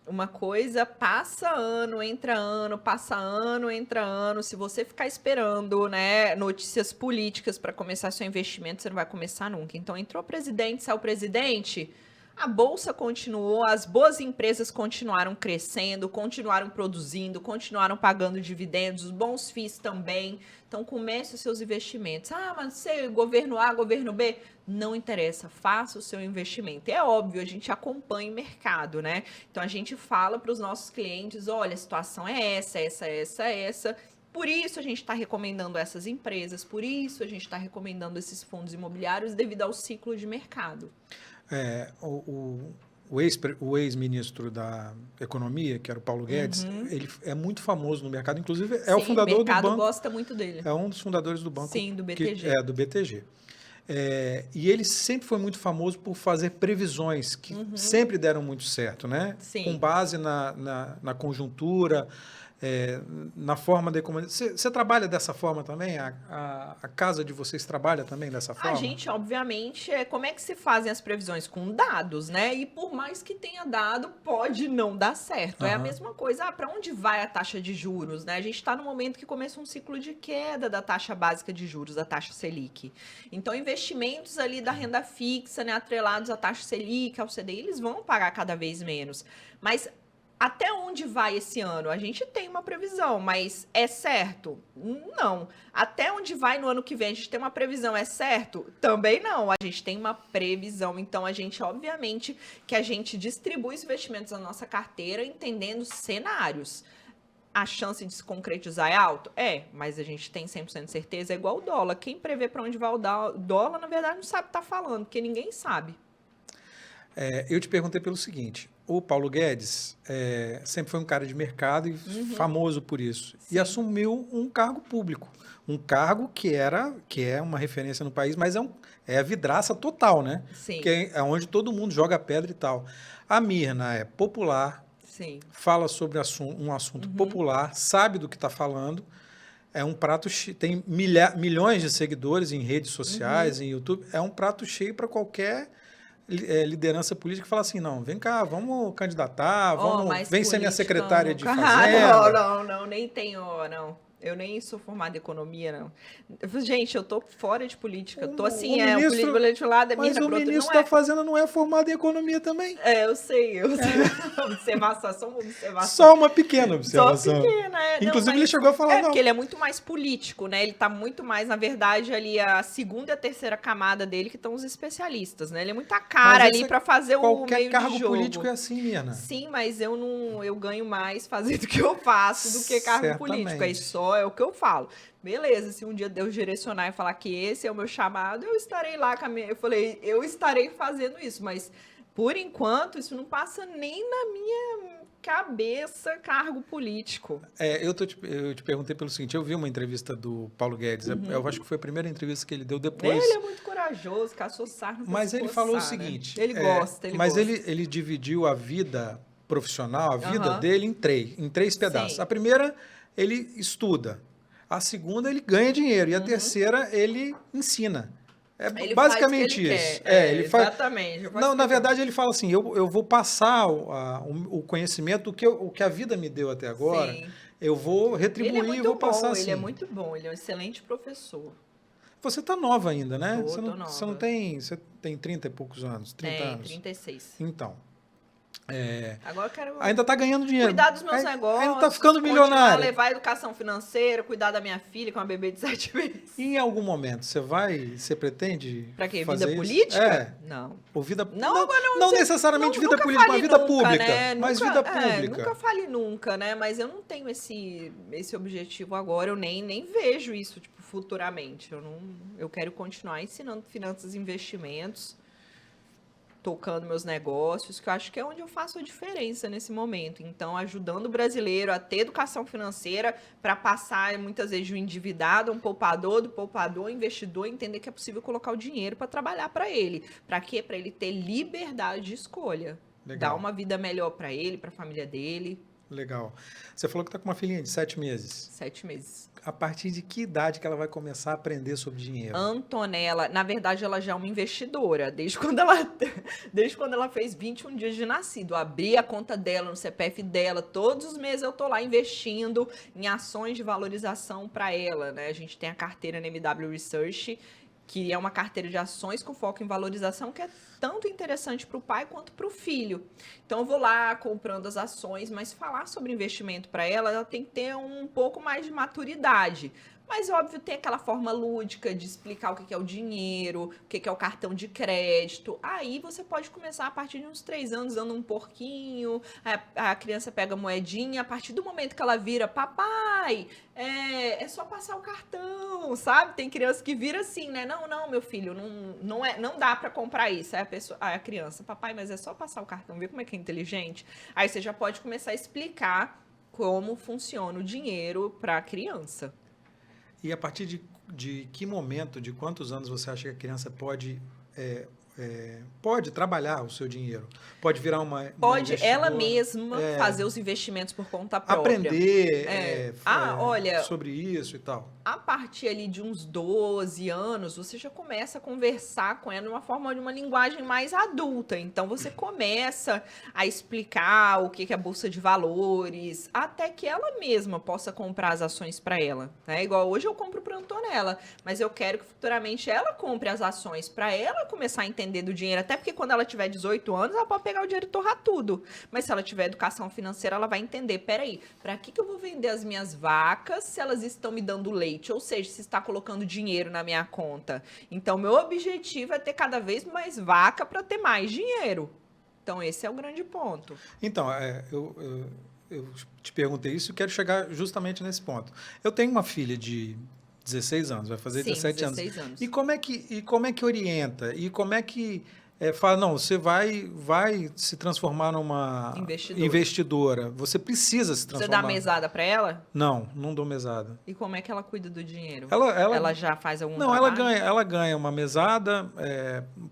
Uma coisa passa ano, entra ano, passa ano, entra ano. Se você ficar esperando, né, notícias políticas para começar seu investimento, você não vai começar nunca. Então, entrou o presidente, saiu o presidente, a bolsa continuou, as boas empresas continuaram crescendo, continuaram produzindo, continuaram pagando dividendos, os bons FIIs também. Então, comece os seus investimentos. Mas você, governo A, governo B, não interessa, faça o seu investimento. É óbvio, a gente acompanha o mercado, né? Então, a gente fala para os nossos clientes, olha, a situação é essa. Por isso a gente está recomendando essas empresas, por isso a gente está recomendando esses fundos imobiliários devido ao ciclo de mercado. o ex-ministro da Economia, que era o Paulo Guedes, ele é muito famoso no mercado, inclusive é o fundador do banco. O mercado gosta muito dele. É um dos fundadores do banco. Sim, do BTG. Do BTG. E ele sempre foi muito famoso por fazer previsões que sempre deram muito certo, né? Sim. Com base na conjuntura, na forma de economia. Você trabalha dessa forma também? A casa de vocês trabalha também dessa forma? A gente, obviamente, como é que se fazem as previsões? Com dados, né? E por mais que tenha dado, pode não dar certo. É a mesma coisa. Para onde vai a taxa de juros, né? A gente está no momento que começa um ciclo de queda da taxa básica de juros, da taxa Selic. Então, investimentos ali da renda fixa, né, atrelados à taxa Selic, ao CDI, eles vão pagar cada vez menos. Mas até onde vai esse ano? A gente tem uma previsão, mas é certo? Não. Até onde vai no ano que vem? A gente tem uma previsão, é certo? Também não. A gente tem uma previsão. Então, a gente, obviamente, que a gente distribui os investimentos da nossa carteira entendendo cenários. A chance de se concretizar é alta? Mas a gente tem 100% de certeza, é igual o dólar. Quem prevê para onde vai o dólar, na verdade, não sabe o que está falando, porque ninguém sabe. Eu te perguntei pelo seguinte, o Paulo Guedes sempre foi um cara de mercado e famoso por isso. Sim. E assumiu um cargo público. Um cargo que é uma referência no país, mas é a vidraça total, né? Sim. Que é onde todo mundo joga pedra e tal. A Mirna é popular, Sim. fala sobre um assunto popular, sabe do que está falando. É um prato cheio, tem milhões de seguidores em redes sociais, em YouTube. É um prato cheio para qualquer liderança política que fala assim, não, vem cá, vamos candidatar, vem ser minha secretária de fazenda. Não, nem tenho, não. Eu nem sou formada em economia, não. Gente, eu tô fora de política. Tô assim, o político lá da minha... Mas o ministro da Fazenda não é formado em economia também. Eu sei. Observação, só uma observação. Só uma pequena observação. Só pequena, Inclusive, ele chegou a falar, porque ele é muito mais político, né? Ele tá muito mais, na verdade, ali a segunda e a terceira camada dele, que estão os especialistas, né? Ele é muita cara ali pra fazer o meio de jogo. Qualquer cargo político é assim, Mirna. Sim, mas eu ganho mais fazendo o que eu faço do que cargo político. É só é o que eu falo. Beleza, se um dia Deus direcionar e falar que esse é o meu chamado, eu estarei lá com a minha... Eu falei, eu estarei fazendo isso, mas por enquanto isso não passa nem na minha cabeça cargo político. Eu te perguntei pelo seguinte, eu vi uma entrevista do Paulo Guedes, eu acho que foi a primeira entrevista que ele deu depois. Ele é muito corajoso, caçou sarno. Mas ele falou o seguinte... Ele gosta, mas ele dividiu a vida profissional, a vida dele em três pedaços. Sim. A primeira, ele estuda. A segunda, ele ganha dinheiro. E a terceira, ele ensina. Ele basicamente isso. Ele faz... Exatamente. Não, na verdade, ele fala assim, eu vou passar o conhecimento, o que a vida me deu até agora, sim, eu vou retribuir e vou passar assim. Ele é muito bom, ele é um excelente professor. Você está nova ainda, né? Tô nova. Você não tem... Você tem 30 e poucos anos, 30 anos. 36. Então... Agora eu quero ainda está ganhando dinheiro. Cuidar dos meus negócios. Ainda está ficando milionário. Levar a educação financeira, cuidar da minha filha, que é uma bebê de 7 meses. E em algum momento, você pretende Pra quê? fazer Vida isso? Política? Não. Ou vida... Não necessariamente vida política, mas vida pública. Né? Mas vida pública. Nunca fale nunca, né? Mas eu não tenho esse objetivo agora, eu nem vejo isso futuramente. Eu quero continuar ensinando finanças e investimentos, tocando meus negócios, que eu acho que é onde eu faço a diferença nesse momento. Então, ajudando o brasileiro a ter educação financeira para passar, muitas vezes, de um endividado, um poupador, do poupador, investidor, entender que é possível colocar o dinheiro para trabalhar para ele. Para quê? Para ele ter liberdade de escolha. Legal. Dar uma vida melhor para ele, para a família dele. Legal. Você falou que está com uma filhinha de 7 meses. 7 meses. A partir de que idade que ela vai começar a aprender sobre dinheiro? Antonella, na verdade, ela já é uma investidora. Desde quando ela fez 21 dias de nascido. Eu abri a conta dela no CPF dela. Todos os meses eu tô lá investindo em ações de valorização para ela, né? A gente tem a carteira na MW Research, que é uma carteira de ações com foco em valorização, que é tanto interessante para o pai quanto para o filho. Então, eu vou lá comprando as ações, mas falar sobre investimento para ela tem que ter um pouco mais de maturidade, Mas, óbvio, tem aquela forma lúdica de explicar o que é o dinheiro, o que é o cartão de crédito. Aí você pode começar a partir de uns 3 anos, dando um porquinho, a criança pega a moedinha, a partir do momento que ela vira, papai, é só passar o cartão, sabe? Tem criança que vira assim, né? Não, meu filho, não dá pra comprar isso. Aí a criança, papai, mas é só passar o cartão, vê como é que é inteligente. Aí você já pode começar a explicar como funciona o dinheiro pra criança. E a partir de que momento, de quantos anos você acha que a criança pode trabalhar o seu dinheiro? Pode virar uma Pode ela investidora, mesma fazer os investimentos por conta própria. aprender olha, sobre isso e tal. A partir ali de uns 12 anos, você já começa a conversar com ela de uma linguagem mais adulta. Então, você começa a explicar o que é a Bolsa de Valores, até que ela mesma possa comprar as ações para ela. Né? Igual hoje eu compro para Antonella, mas eu quero que futuramente ela compre as ações para ela começar a entender do dinheiro. Até porque quando ela tiver 18 anos, ela pode pegar o dinheiro e torrar tudo. Mas se ela tiver educação financeira, ela vai entender, peraí, para que eu vou vender as minhas vacas se elas estão me dando leite? Ou seja, se está colocando dinheiro na minha conta. Então, meu objetivo é ter cada vez mais vaca para ter mais dinheiro. Então, esse é o grande ponto. Então, eu te perguntei isso e quero chegar justamente nesse ponto. Eu tenho uma filha de 16 anos, vai fazer 17 anos. E como é que orienta? E como é que fala, não, você vai se transformar numa investidora. Você precisa se transformar. Você dá mesada para ela? Não dou mesada. E como é que ela cuida do dinheiro? Ela já faz algum Não, trabalho? ela ganha uma mesada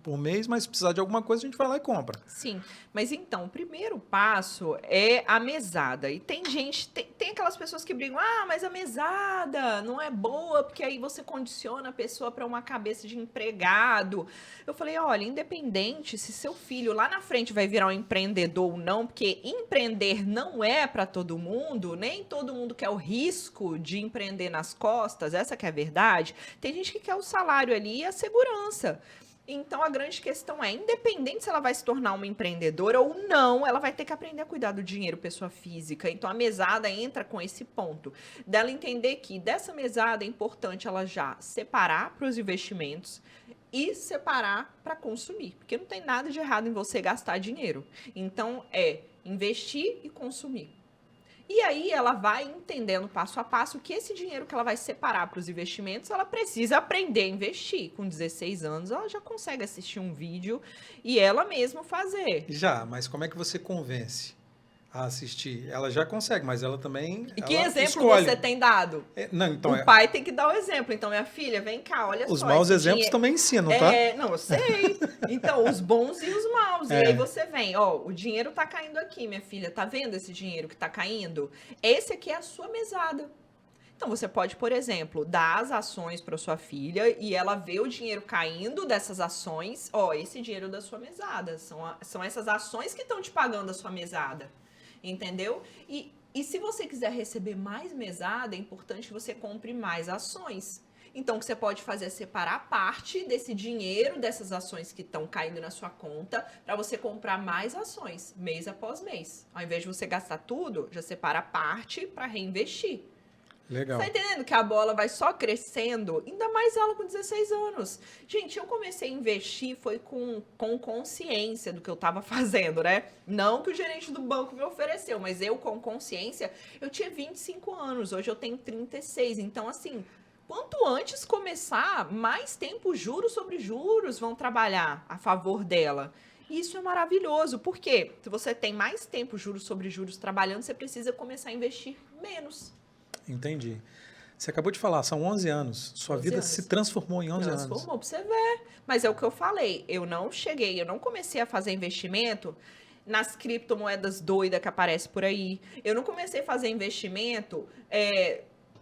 por mês, mas se precisar de alguma coisa, a gente vai lá e compra. Sim, mas então, o primeiro passo é a mesada. E tem gente, tem aquelas pessoas que brigam, mas a mesada não é boa, porque aí você condiciona a pessoa para uma cabeça de empregado. Eu falei, olha, independente se seu filho lá na frente vai virar um empreendedor ou não, porque empreender não é para todo mundo, nem todo mundo quer o risco de empreender nas costas, essa que é a verdade. Tem gente que quer o salário ali e a segurança. Então, a grande questão é, independente se ela vai se tornar uma empreendedora ou não, ela vai ter que aprender a cuidar do dinheiro, pessoa física. Então, a mesada entra com esse ponto, dela entender que dessa mesada é importante ela já separar para os investimentos e separar para consumir, porque não tem nada de errado em você gastar dinheiro. Então, é investir e consumir. E aí ela vai entendendo passo a passo que esse dinheiro que ela vai separar para os investimentos, ela precisa aprender a investir. Com 16 anos, ela já consegue assistir um vídeo e ela mesma fazer. Mas como é que você convence a assistir? Ela já consegue, mas ela também E que exemplo você tem dado? Então, o pai tem que dar o exemplo. Então, minha filha, vem cá, olha só. Os maus exemplos também ensinam, tá? Não, eu sei. Então, os bons e os maus. E aí você vem, o dinheiro tá caindo aqui, minha filha. Tá vendo esse dinheiro que tá caindo? Esse aqui é a sua mesada. Então, você pode, por exemplo, dar as ações para sua filha e ela vê o dinheiro caindo dessas ações. Esse dinheiro da sua mesada. São essas ações que estão te pagando a sua mesada. Entendeu? E se você quiser receber mais mesada, é importante que você compre mais ações. Então, o que você pode fazer é separar parte desse dinheiro, dessas ações que estão caindo na sua conta, para você comprar mais ações, mês após mês. Ao invés de você gastar tudo, já separa parte para reinvestir. Legal. Você tá entendendo que a bola vai só crescendo? Ainda mais ela com 16 anos. Gente, eu comecei a investir foi com consciência do que eu tava fazendo, né? Não que o gerente do banco me ofereceu, mas eu com consciência, eu tinha 25 anos, hoje eu tenho 36. Então, assim, quanto antes começar, mais tempo juros sobre juros vão trabalhar a favor dela. Isso é maravilhoso, porque se você tem mais tempo juros sobre juros trabalhando, você precisa começar a investir menos. Entendi. Você acabou de falar, são 11 anos. Sua vida se transformou em 11 anos. Transformou, pra você ver. Mas é o que eu falei, eu não comecei a fazer investimento nas criptomoedas doidas que aparecem por aí. Eu não comecei a fazer investimento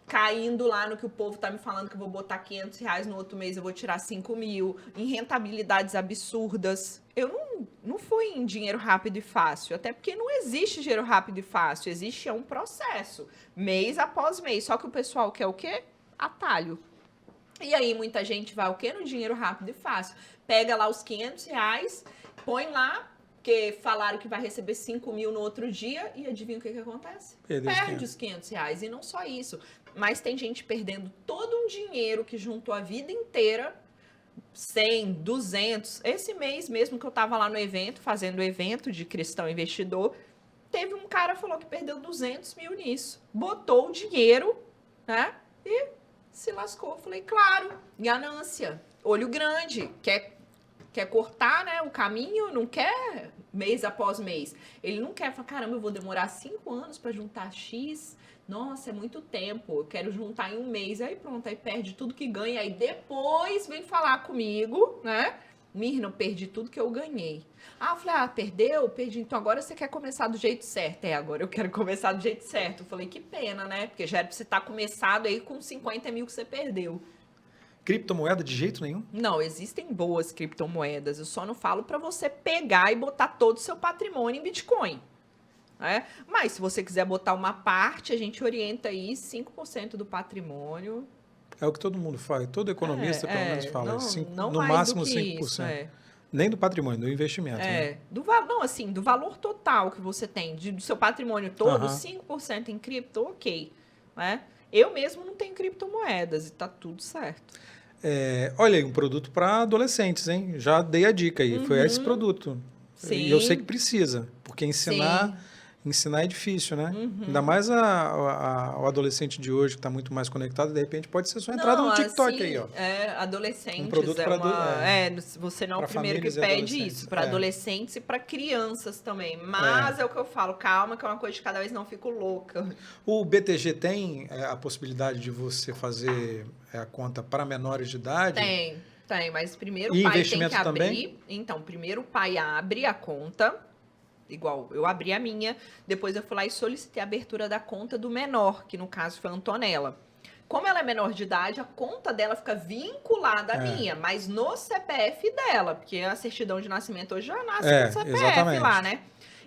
caindo lá no que o povo tá me falando que eu vou botar R$500, no outro mês eu vou tirar 5 mil, em rentabilidades absurdas. Eu não fui em dinheiro rápido e fácil, até porque não existe dinheiro rápido e fácil, existe um processo, mês após mês, só que o pessoal quer o quê? Atalho. E aí muita gente vai o quê? No dinheiro rápido e fácil. Pega lá os R$500, põe lá, porque falaram que vai receber 5 mil no outro dia, e adivinha o que acontece? Perde os R$500. E não só isso. mas tem gente perdendo todo um dinheiro que juntou a vida inteira, 100, 200. Esse mês mesmo que eu tava lá no evento, fazendo o evento de cristão investidor, teve um cara que falou que perdeu 200 mil nisso. Botou o dinheiro, né? E se lascou. Falei, claro, ganância, olho grande, quer cortar, né, o caminho, não quer mês após mês. Ele não quer, fala, caramba, eu vou demorar 5 anos para juntar X. Nossa, é muito tempo, eu quero juntar em um mês. Aí pronto, aí perde tudo que ganha. Aí depois vem falar comigo, né? Mirna, eu perdi tudo que eu ganhei. Ah, eu falei, perdeu? Perdi. Então agora você quer começar do jeito certo. Agora eu quero começar do jeito certo. Eu falei, que pena, né? Porque já era pra você estar começado aí com 50 mil que você perdeu. Criptomoeda de jeito nenhum? Não, existem boas criptomoedas. Eu só não falo para você pegar e botar todo o seu patrimônio em Bitcoin. Né? Mas se você quiser botar uma parte, a gente orienta aí 5% do patrimônio. É o que todo mundo fala. Todo economista, pelo menos, fala. Não no mais máximo do que 5%. isso, Nem do patrimônio, do investimento. Né? Não, assim, do valor total que você tem, do seu patrimônio todo, 5% em cripto, ok. Né? Eu mesmo não tenho criptomoedas e tá tudo certo. Olha aí, um produto para adolescentes, hein? Já dei a dica aí. Foi esse produto. Sim. E eu sei que precisa, porque ensinar é difícil, né? Ainda mais o adolescente de hoje que está muito mais conectado, de repente pode ser sua entrada no TikTok aí, ó. Adolescentes. Um produto você não é o pra primeiro que pede isso, para adolescentes e para crianças também. Mas é o que eu falo, calma, que é uma coisa de cada vez não fico louca. O BTG tem a possibilidade de você fazer a conta para menores de idade? Tem, mas primeiro e o pai investimento tem que abrir. Também? Então, primeiro o pai abre a conta. Igual, eu abri a minha, depois eu fui lá e solicitei a abertura da conta do menor, que no caso foi a Antonella. Como ela é menor de idade, a conta dela fica vinculada à minha, mas no CPF dela, porque a certidão de nascimento hoje já nasce com o CPF exatamente. lá, né?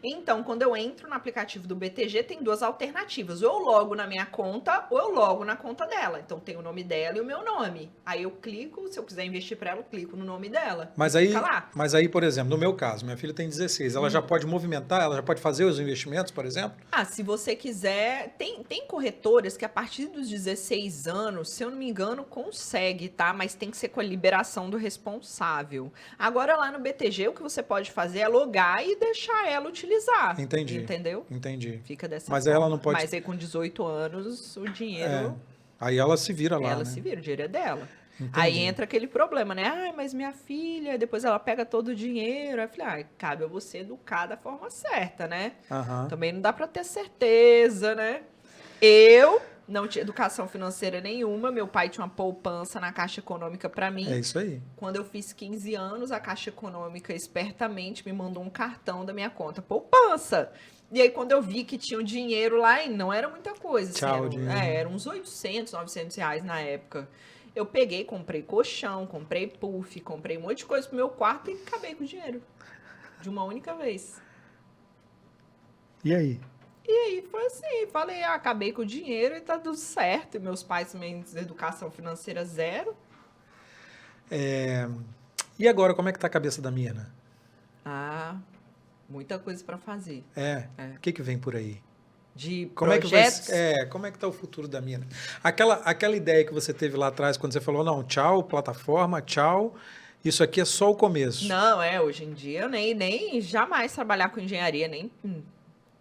Então, quando eu entro no aplicativo do BTG, tem duas alternativas. Ou eu logo na minha conta, ou eu logo na conta dela. Então, tem o nome dela e o meu nome. Aí eu clico, se eu quiser investir para ela, eu clico no nome dela. Mas aí, por exemplo, no meu caso, minha filha tem 16. Ela já pode movimentar, ela já pode fazer os investimentos, por exemplo? Se você quiser... Tem corretoras que a partir dos 16 anos, se eu não me engano, consegue, tá? Mas tem que ser com a liberação do responsável. Agora, lá no BTG, o que você pode fazer é logar e deixar ela utilizar. Entendi. Entendeu? Entendi. Fica dessa Mas forma. Aí ela não pode... Mas aí com 18 anos, o dinheiro... Aí ela se vira lá, Ela né? se vira, o dinheiro é dela. Entendi. Aí entra aquele problema, né? Mas minha filha... Depois ela pega todo o dinheiro. Aí eu falei, cabe a você educar da forma certa, né? Também não dá pra ter certeza, né? Eu não tinha educação financeira nenhuma. Meu pai tinha uma poupança na Caixa Econômica para mim. É isso aí. Quando eu fiz 15 anos, a Caixa Econômica espertamente me mandou um cartão da minha conta poupança. E aí, quando eu vi que tinha um dinheiro lá, e não era muita coisa. Eram uns 800, 900 reais na época. Eu peguei, comprei colchão, comprei puff, comprei um monte de coisa pro meu quarto e acabei com o dinheiro. De uma única vez. E aí? E aí foi assim, falei, acabei com o dinheiro e tá tudo certo. E meus pais também, educação financeira zero. E agora, como é que tá a cabeça da Mirna? Muita coisa para fazer. O que vem por aí? De projetos? Como é que tá o futuro da Mirna? Aquela ideia que você teve lá atrás, quando você falou, não, tchau, plataforma, tchau, isso aqui é só o começo. Não, hoje em dia eu nem jamais trabalhar com engenharia, nem...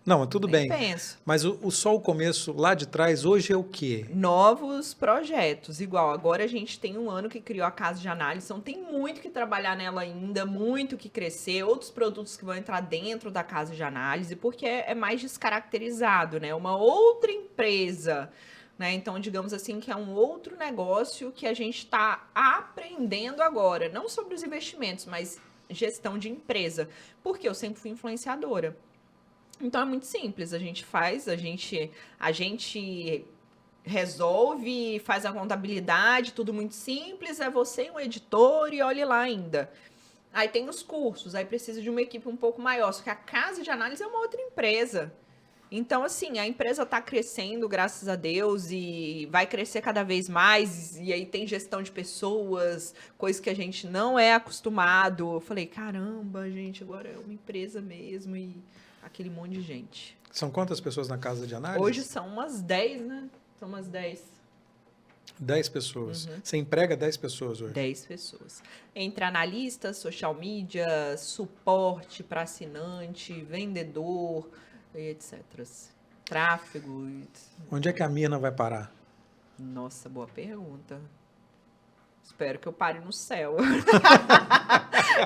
Não, tudo bem. Penso. Mas só o começo lá de trás, hoje é o quê? Novos projetos. Igual, agora a gente tem um ano que criou a casa de análise, então tem muito que trabalhar nela ainda, muito que crescer, outros produtos que vão entrar dentro da casa de análise, porque é mais descaracterizado, né? Uma outra empresa, né? Então, digamos assim, que é um outro negócio que a gente está aprendendo agora, não sobre os investimentos, mas gestão de empresa, porque eu sempre fui influenciadora. Então, é muito simples, a gente resolve, faz a contabilidade, tudo muito simples, é você e um editor e olhe lá ainda. Aí tem os cursos, aí precisa de uma equipe um pouco maior, só que a casa de análise é uma outra empresa. Então, assim, a empresa está crescendo, graças a Deus, e vai crescer cada vez mais, e aí tem gestão de pessoas, coisa que a gente não é acostumado. Eu falei, caramba, gente, agora é uma empresa mesmo, e... aquele monte de gente. São quantas pessoas na casa de análise? Hoje são umas 10, né? São umas 10. 10 pessoas. Você emprega 10 pessoas hoje? 10 pessoas. Entre analistas, social media, suporte para assinante, vendedor, etc. Tráfego. Onde é que a Mirna vai parar? Nossa, boa pergunta. Espero que eu pare no céu.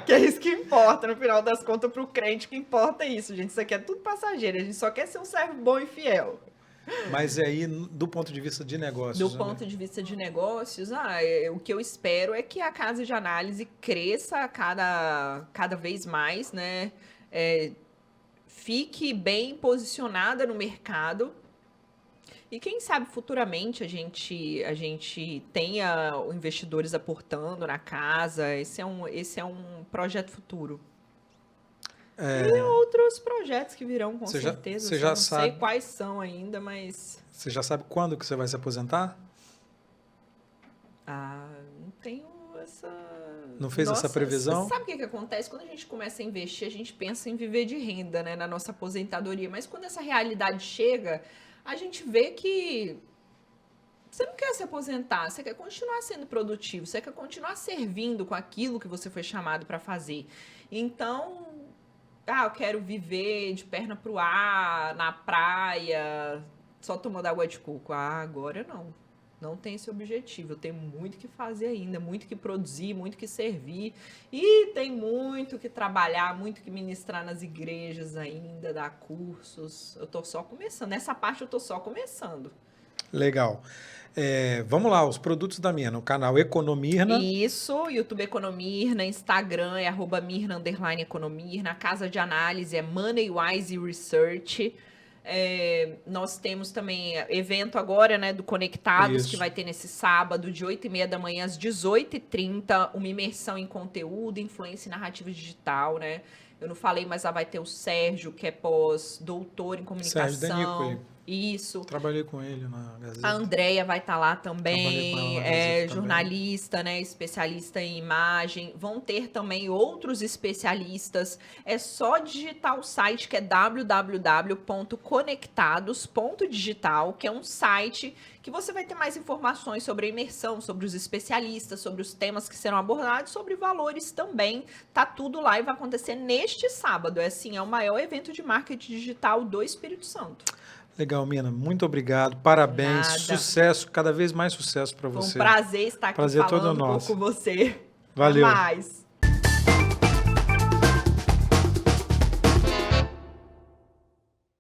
Que é isso que importa, no final das contas, para o crente, que importa é isso, gente. Isso aqui é tudo passageiro, a gente só quer ser um servo bom e fiel. Mas aí, do ponto de vista de negócios... Do ponto de vista de negócios, o que eu espero é que a casa de análise cresça cada vez mais, né? Fique bem posicionada no mercado. E quem sabe futuramente a gente tenha investidores aportando na casa. Esse é um projeto futuro. E outros projetos que virão, com certeza. Você já não sabe, sei quais são ainda, mas... Você já sabe quando que você vai se aposentar? Não tenho essa... Não fez essa previsão? Sabe o que acontece? Quando a gente começa a investir, a gente pensa em viver de renda, né? Na nossa aposentadoria. Mas quando essa realidade chega, a gente vê que você não quer se aposentar, você quer continuar sendo produtivo, você quer continuar servindo com aquilo que você foi chamado para fazer. Então... eu quero viver de perna pro ar, na praia, só tomando água de coco. Agora não. Não tem esse objetivo. Eu tenho muito que fazer ainda, muito que produzir, muito que servir. E tem muito que trabalhar, muito que ministrar nas igrejas ainda, dar cursos. Eu tô só começando. Nessa parte eu tô só começando. Legal. Vamos lá, os produtos da Mirna, o canal Economirna. Isso, YouTube Economirna, Instagram é @Mirna_Economirna, a casa de análise é Moneywise Research. Nós temos também evento agora, né, do Conectados, que vai ter nesse sábado, de 8h30 da manhã às 18h30, uma imersão em conteúdo, influência e narrativa digital, né? Eu não falei, mas lá vai ter o Sérgio, que é pós-doutor em comunicação. Sérgio Danicoli. Isso. Trabalhei com ele na Gazeta. A Andrea vai estar lá também, jornalista, também. né, especialista em imagem. Vão ter também outros especialistas. É só digitar o site que é www.conectados.digital, que é um site que você vai ter mais informações sobre a imersão, sobre os especialistas, sobre os temas que serão abordados, sobre valores também. Tá tudo lá e vai acontecer neste sábado. É o maior evento de marketing digital do Espírito Santo. Legal, Mirna. Muito obrigado. Parabéns. Nada. Sucesso, cada vez mais sucesso para você. Foi um prazer estar aqui falando um pouco com você. Valeu. Até mais.